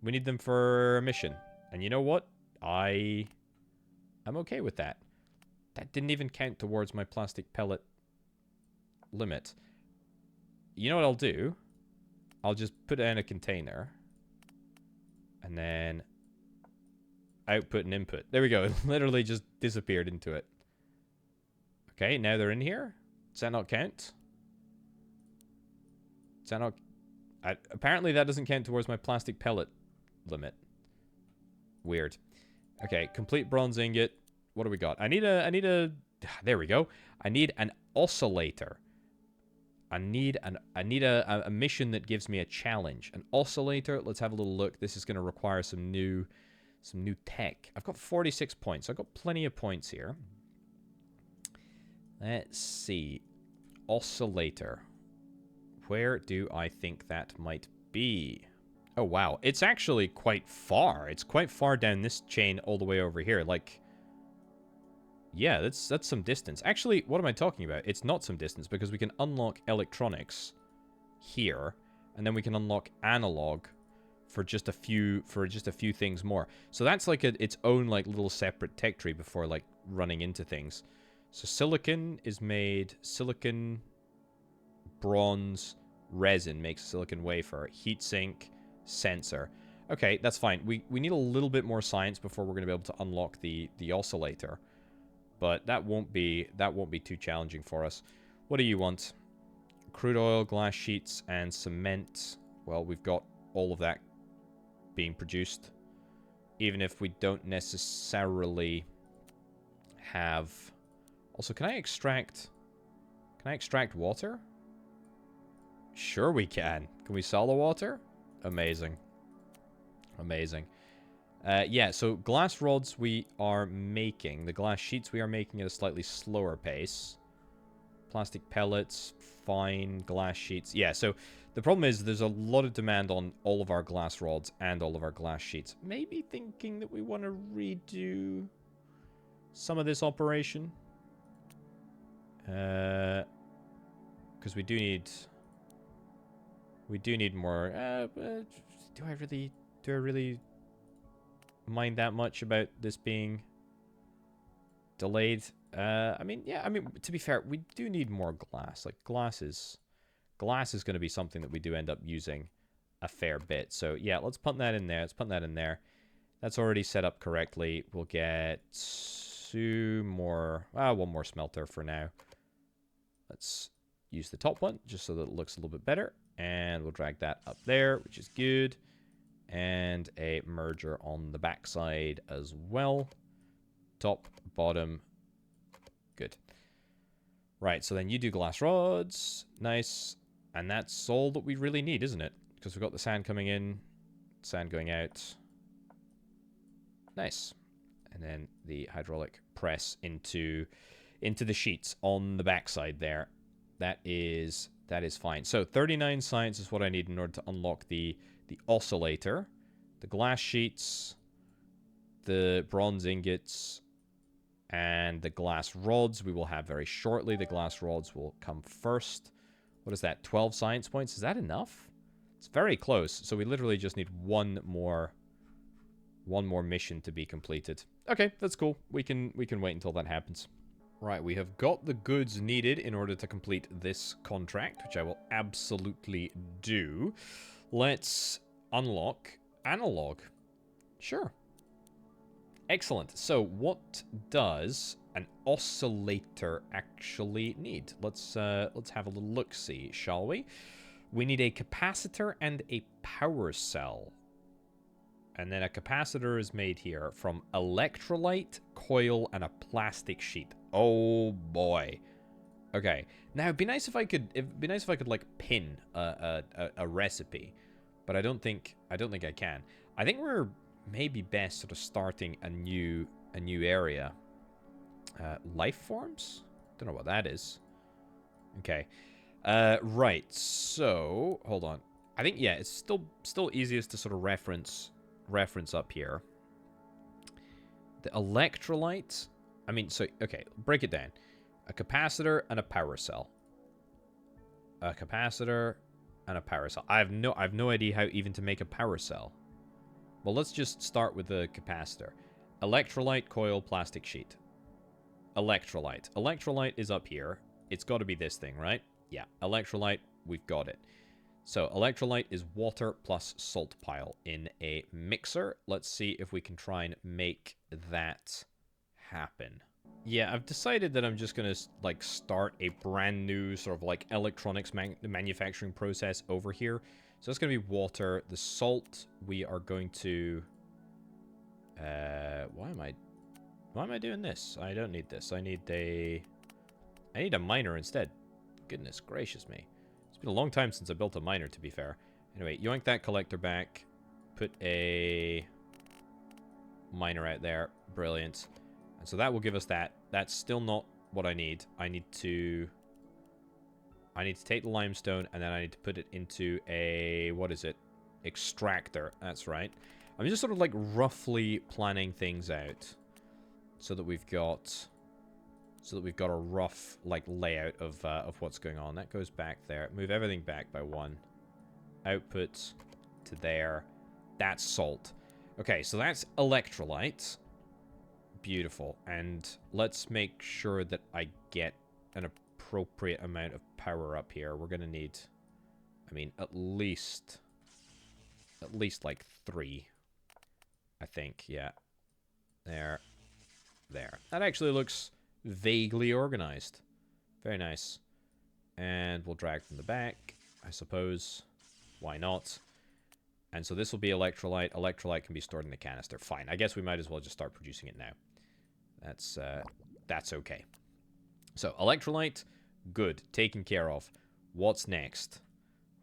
We need them for a mission. And you know what? I'm okay with that. That didn't even count towards my plastic pellet limit. You know what I'll do? I'll just put it in a container. And then output and input. There we go. It literally just disappeared into it. Okay, now they're in here. Does that not count? Does that not... apparently that doesn't count towards my plastic pellet limit. Weird. Okay, complete bronze ingot. What do we got? I need a... There we go. I need an oscillator. I need a mission that gives me a challenge. An oscillator. Let's have a little look. This is going to require some new tech. I've got 46 points. I've got plenty of points here. Let's see. Oscillator. Where do I think that might be? Oh, wow. It's actually quite far. It's quite far down this chain all the way over here. Like, yeah, that's some distance. Actually, what am I talking about? It's not some distance because we can unlock electronics here, and then we can unlock analog for just a few things more. So that's like its own like little separate tech tree before like running into things. So silicon is made, silicon, bronze, resin makes a silicon wafer, heatsink, sensor. Okay, that's fine. We need a little bit more science before we're going to be able to unlock the oscillator. But that won't be too challenging for us. What do you want? Crude oil, glass sheets, and cement. Well, we've got all of that being produced. Even if we don't necessarily have... Also, can I extract water? Sure we can. Can we sell the water? Amazing. Amazing. Yeah, so glass rods we are making. The glass sheets we are making at a slightly slower pace. Plastic pellets, fine. Glass sheets. Yeah, so the problem is there's a lot of demand on all of our glass rods and all of our glass sheets. Maybe thinking that we want to redo some of this operation. Because we do need more. Do I really mind that much about this being delayed? I mean, yeah. I mean, to be fair, we do need more glass. Like glass is going to be something that we do end up using a fair bit. So yeah, let's put that in there. Let's put that in there. That's already set up correctly. We'll get one more smelter for now. Let's use the top one just so that it looks a little bit better. And we'll drag that up there, which is good. And a merger on the backside as well. Top, bottom. Good. Right, so then you do glass rods. Nice. And that's all that we really need, isn't it? Because we've got the sand coming in, sand going out. Nice. And then the hydraulic press into the sheets on the backside there. That is fine. So 39 science is what I need in order to unlock the oscillator, the glass sheets, the bronze ingots, and the glass rods we will have very shortly. The glass rods will come first. What is that? 12 science points? Is that enough? It's very close. So we literally just need one more mission to be completed. Okay, that's cool. We can wait until that happens. Right, we have got the goods needed in order to complete this contract, which I will absolutely do. Let's unlock analog. Sure. Excellent. So what does an oscillator actually need? Let's have a little look-see, shall we? We need a capacitor and a power cell. And then a capacitor is made here from electrolyte, coil, and a plastic sheet. Oh boy. Okay. Now it'd be nice if I could like pin a recipe, but I don't think I can. I think we're maybe best sort of starting a new area. Life forms? Don't know what that is. Okay. Right. So hold on. I think yeah, it's still easiest to sort of reference reference up here. The electrolyte... I mean, so, okay, break it down. A capacitor and a power cell. A capacitor and a power cell. I have no idea how even to make a power cell. Well, let's just start with the capacitor. Electrolyte, coil, plastic sheet. Electrolyte. Electrolyte is up here. It's got to be this thing, right? Yeah, electrolyte, we've got it. So, electrolyte is water plus salt pile in a mixer. Let's see if we can try and make that happen. Yeah, I've decided that I'm just going to, like, start a brand new sort of, like, electronics manufacturing process over here. So it's going to be water. The salt, we are going to... Why am I doing this? I don't need this. I need a miner instead. Goodness gracious me. It's been a long time since I built a miner, to be fair. Anyway, yoink that collector back. Put a miner out there. Brilliant. And so that will give us that. That's still not what I need. I need to take the limestone, and then I need to put it into a... What is it? Extractor. That's right. I'm just sort of, like, roughly planning things out. So that we've got a rough, like, layout of what's going on. That goes back there. Move everything back by 1. Output to there. That's salt. Okay, so that's electrolyte. Beautiful. And let's make sure that I get an appropriate amount of power up here. We're going to need, I mean, at least like 3. I think, yeah. There. That actually looks vaguely organized. Very nice. And we'll drag from the back, I suppose. Why not? And so this will be electrolyte. Electrolyte can be stored in the canister. Fine. I guess we might as well just start producing it now. That's okay. So electrolyte, good. Taken care of. What's next?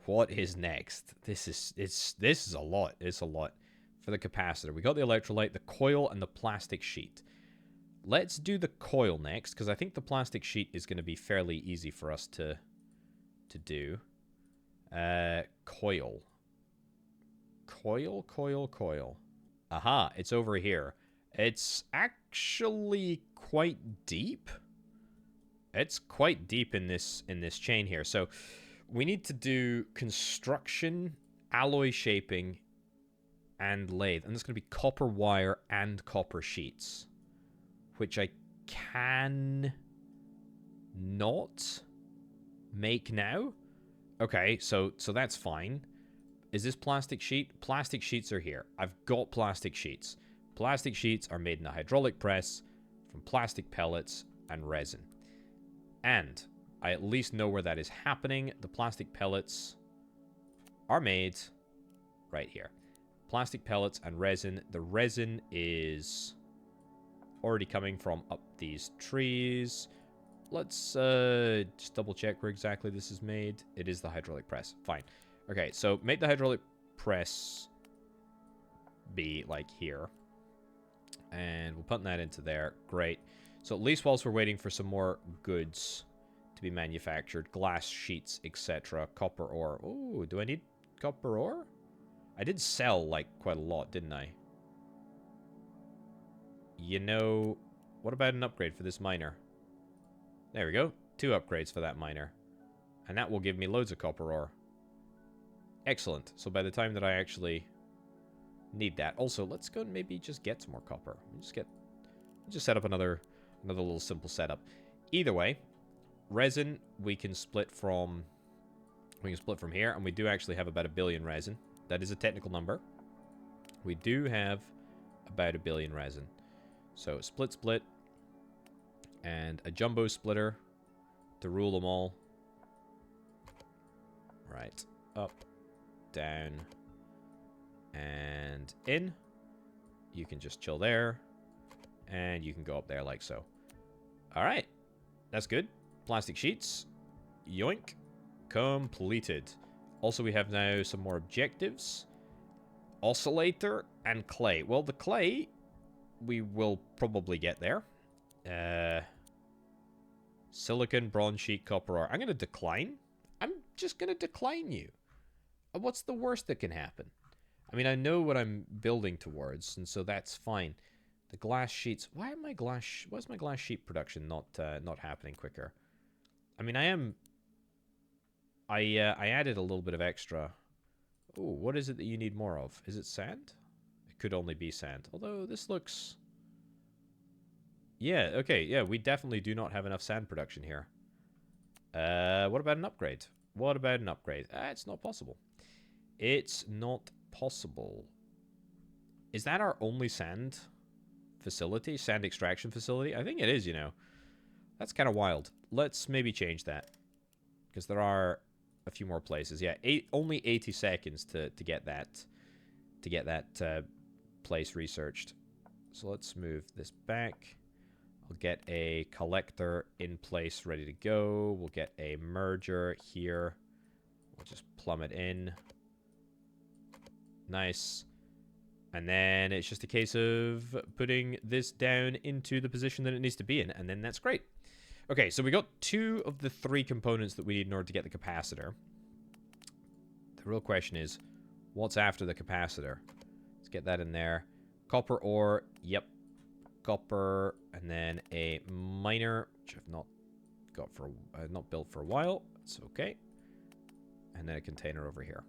What is next? This is a lot. It's a lot. For the capacitor, we got the electrolyte, the coil, and the plastic sheet. Let's do the coil next, because I think the plastic sheet is going to be fairly easy for us to do. Coil. Coil. Aha, it's over here. It's actually quite deep. It's quite deep in this chain here. So we need to do construction, alloy shaping, and lathe. And there's going to be copper wire and copper sheets, which I can not make now. Okay, so that's fine. Is this plastic sheet? Plastic sheets are here. I've got plastic sheets. Plastic sheets are made in a hydraulic press from plastic pellets and resin. And I at least know where that is happening. The plastic pellets are made right here. Plastic pellets and resin. The resin is already coming from up these trees. Let's just double check where exactly this is made. It is the hydraulic press. Fine. Okay, so make the hydraulic press be like here. And we'll put that into there. Great. So at least whilst we're waiting for some more goods to be manufactured, glass sheets, etc., copper ore. Ooh, do I need copper ore? I did sell, like, quite a lot, didn't I? You know, what about an upgrade for this miner? There we go. 2 upgrades for that miner. And that will give me loads of copper ore. Excellent. So by the time that I actually need that. Also, let's go and maybe just get some more copper. Just set up another little simple setup. Either way, resin we can split from here, and we do actually have about 1 billion resin. That is a technical number. We do have about 1 billion resin. So split, and a jumbo splitter to rule them all. Right, up, down, and in. You can just chill there, and you can go up there like so. Alright, that's good. Plastic sheets, yoink, completed. Also, we have now some more objectives. Oscillator and clay. Well, the clay, we will probably get there. Silicon, bronze sheet, copper ore. I'm going to decline. I'm just going to decline you. What's the worst that can happen? I mean, I know what I'm building towards, and so that's fine. The glass sheets. Why is my glass sheet production not happening quicker? I mean, I added a little bit of extra. Oh, what is it that you need more of? Is it sand? It could only be sand. Although this looks. Yeah. Okay. Yeah. We definitely do not have enough sand production here. What about an upgrade? What about an upgrade? It's not possible. It's not possible. Is that our only sand facility? Sand extraction facility? I think it is, you know. That's kind of wild. Let's maybe change that. Because there are a few more places. Yeah, only 80 seconds to get that place researched. So let's move this back. I'll get a collector in place ready to go. We'll get a merger here. We'll just plumb it in. Nice. And then it's just a case of putting this down into the position that it needs to be in, and then that's great. Okay, so we got 2 of the 3 components that we need in order to get the capacitor. The real question is, what's after the capacitor? Let's get that in there. Copper ore, yep. Copper, and then a miner, which I've not got for not built for a while. It's okay. And then a container over here.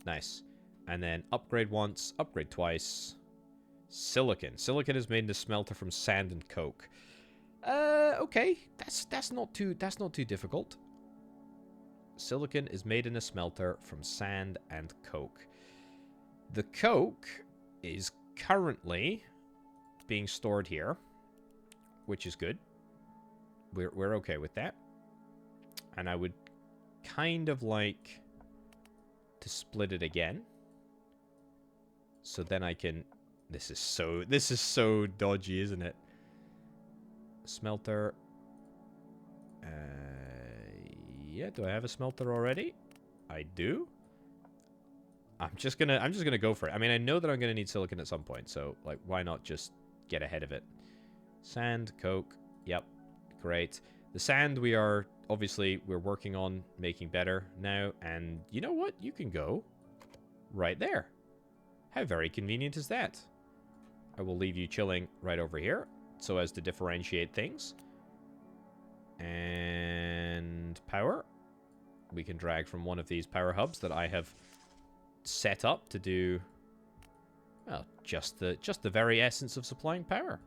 Nice. And then upgrade once, upgrade twice. Silicon. Silicon is made in a smelter from sand and coke. Okay. That's not too difficult. Silicon is made in a smelter from sand and coke. The coke is currently being stored here, which is good. We're okay with that. And I would kind of like to split it again. So then I can... This is so dodgy, isn't it? Smelter. Yeah, do I have a smelter already? I do. I'm just gonna go for it. I mean, I know that I'm gonna need silicon at some point, so like, why not just get ahead of it? Sand, coke. Yep, great. The sand we're working on making better now, and you know what? You can go right there. How very convenient is that? I will leave you chilling right over here so as to differentiate things. And power. We can drag from one of these power hubs that I have set up to do, well, just the very essence of supplying power.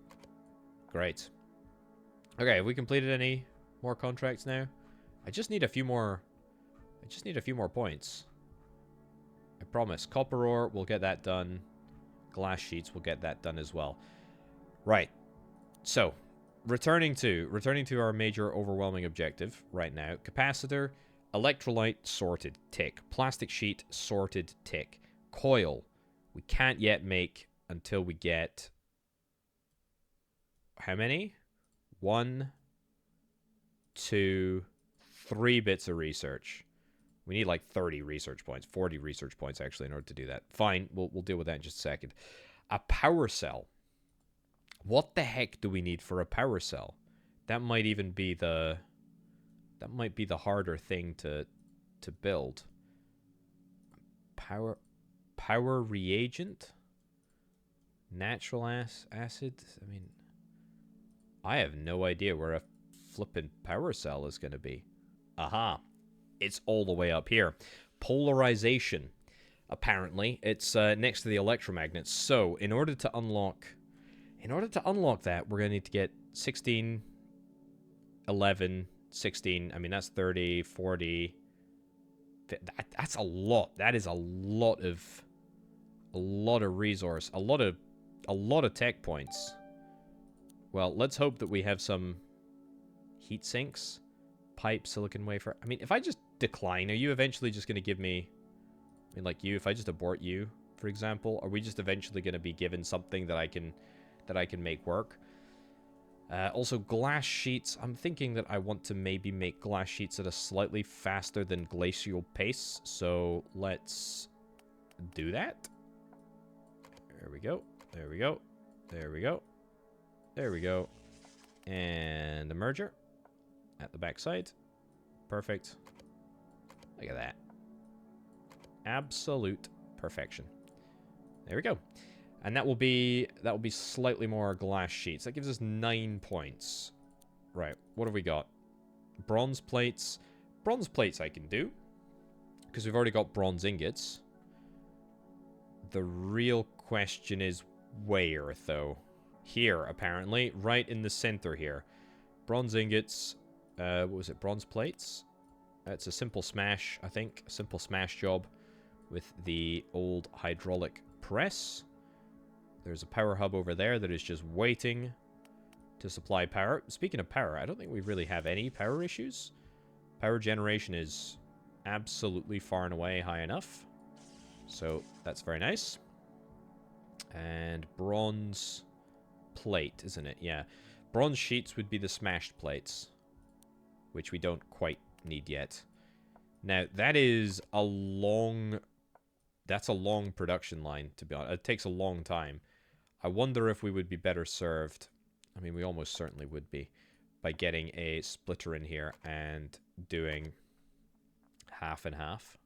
Great. Okay, have we completed any more contracts now? I just need a few more points. I promise. Copper ore, we'll get that done. Glass sheets, we'll get that done as well. Right. So, returning to our major overwhelming objective right now. Capacitor, electrolyte, sorted, tick. Plastic sheet, sorted, tick. Coil, we can't yet make until we get... How many? 1, 2, 3 bits of research. We need like 30 research points, 40 research points actually in order to do that. Fine, we'll deal with that in just a second. A power cell. What the heck do we need for a power cell? That might even be the harder thing to build. Power reagent? Natural acid? I mean, I have no idea where a flippin' power cell is going to be. Aha. It's all the way up here. Polarization. Apparently, it's next to the electromagnets. So, in order to unlock that, we're going to need to get 16, 11, 16. I mean, that's 30, 40. That's a lot. That is a lot of resource. A lot of tech points. Well, let's hope that we have some heat sinks. Pipe, silicon wafer. I mean, if I just decline, are you eventually just going to give me... I mean, like you, if I just abort you, for example, are we just eventually going to be given something that I can make work? Also, glass sheets. I'm thinking that I want to maybe make glass sheets at a slightly faster than glacial pace. So let's do that. There we go. There we go. There we go. There we go. And the merger at the backside. Perfect. Look at that. Absolute Perfection. There we go. And that will be slightly more glass sheets. That gives us 9 points. Right, what have we got? Bronze plates. Bronze plates I can do, because we've already got bronze ingots. The real question is where, though? Here, apparently. Right in the center here. Bronze ingots. What was it? Bronze plates? It's a simple smash, I think. A simple smash job with the old hydraulic press. There's a power hub over there that is just waiting to supply power. Speaking of power, I don't think we really have any power issues. Power generation is absolutely far and away high enough. So that's very nice. And bronze plate, isn't it? Yeah. Bronze sheets would be the smashed plates, which we don't quite need yet. Now, that is a long... That's a long production line, to be honest. It takes a long time. I wonder if we would be better served. I mean, we almost certainly would be, by getting a splitter in here and doing half and half.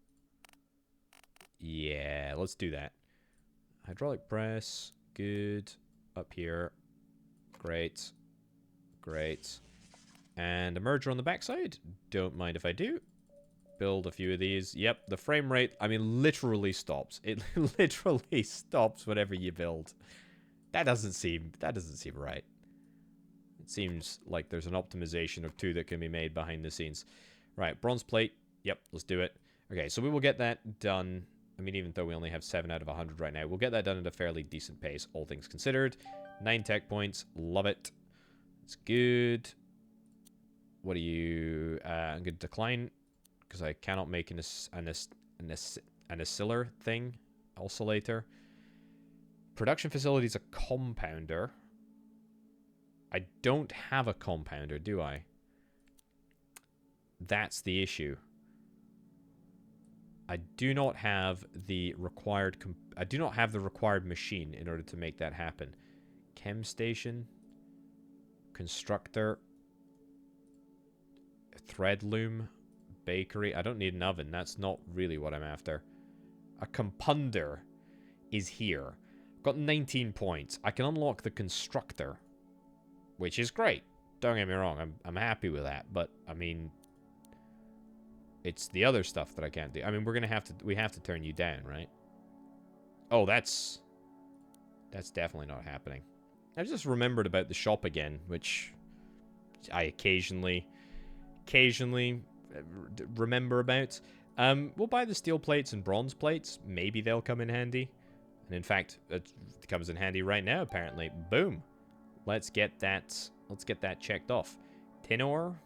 Yeah, let's do that. Hydraulic press, good. Up here, great, great. And a merger on the backside, don't mind if I do. Build a few of these. Yep, the frame rate, I mean, literally stops. It literally stops whenever you build. That doesn't seem right. It seems like there's an optimization or two that can be made behind the scenes. Right, bronze plate. Yep, let's do it. Okay, so we will get that done. I mean, even though we only have 7 out of 100 right now, we'll get that done at a fairly decent pace, all things considered. 9 tech points. Love it. It's good. What do you... I'm going to decline, because I cannot make an oscillator thing. Oscillator. Production facility is a compounder. I don't have a compounder, do I? That's the issue. I do not have the required machine in order to make that happen. Chem station, constructor, thread loom, bakery. I don't need an oven. That's not really what I'm after. A compounder is here. I've got 19 points. I can unlock the constructor, which is great. Don't get me wrong. I'm happy with that. But I mean, it's the other stuff that I can't do. I mean, we have to turn you down, right? Oh, that's definitely not happening. I just remembered about the shop again, which I occasionally remember about. We'll buy the steel plates and bronze plates. Maybe they'll come in handy. And in fact, it comes in handy right now, apparently. Boom. Let's get that checked off. Tin ore?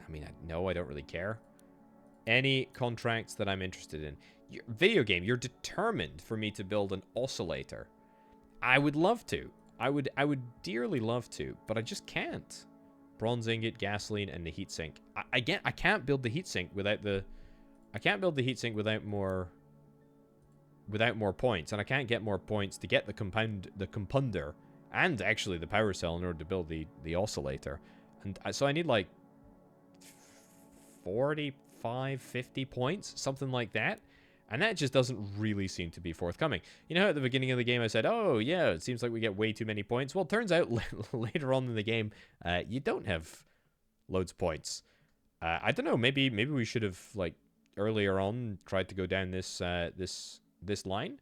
I mean, no, I don't really care. Any contracts that I'm interested in. Video game, you're determined for me to build an oscillator. I would love to. I would dearly love to, but I just can't. Bronze ingot, gasoline, and the heatsink. I can't build the heatsink without the... I can't build the heatsink without more points, and I can't get more points to get the compounder, and actually the power cell in order to build the oscillator. And so I need like 45, 50 points, something like that. And that just doesn't really seem to be forthcoming. You know, at the beginning of the game, I said, oh, yeah, it seems like we get way too many points. Well, it turns out later on in the game, you don't have loads of points. I don't know, maybe we should have, like, earlier on tried to go down this line.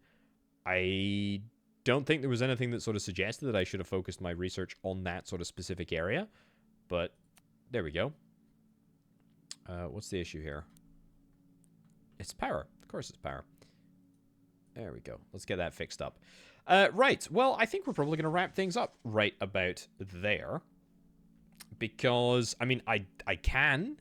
I don't think there was anything that sort of suggested that I should have focused my research on that sort of specific area. But there we go. What's the issue here? It's power. Of course it's power. There we go. Let's get that fixed up. Right. Well, I think we're probably going to wrap things up right about there. Because, I mean, I can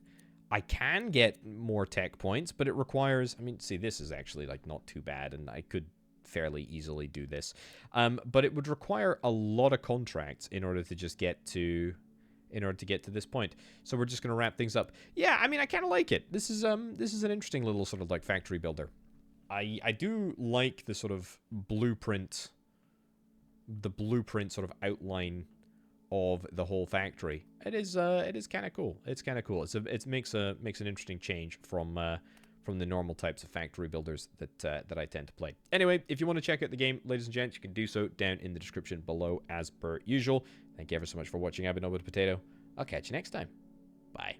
get more tech points, but it requires... I mean, see, this is actually, like, not too bad, and I could fairly easily do this. But it would require a lot of contracts in order to just get to... in order to get to this point. So we're just going to wrap things up. Yeah, I mean, I kind of like it. This is an interesting little sort of like factory builder. I do like the sort of blueprint, sort of outline of the whole factory. It is kind of cool. It's kind of cool. It makes an interesting change from from the normal types of factory builders that I tend to play. Anyway, if you want to check out the game, ladies and gents, you can do so down in the description below as per usual. Thank you ever so much for watching. I've been Orbital Potato. I'll catch you next time. Bye.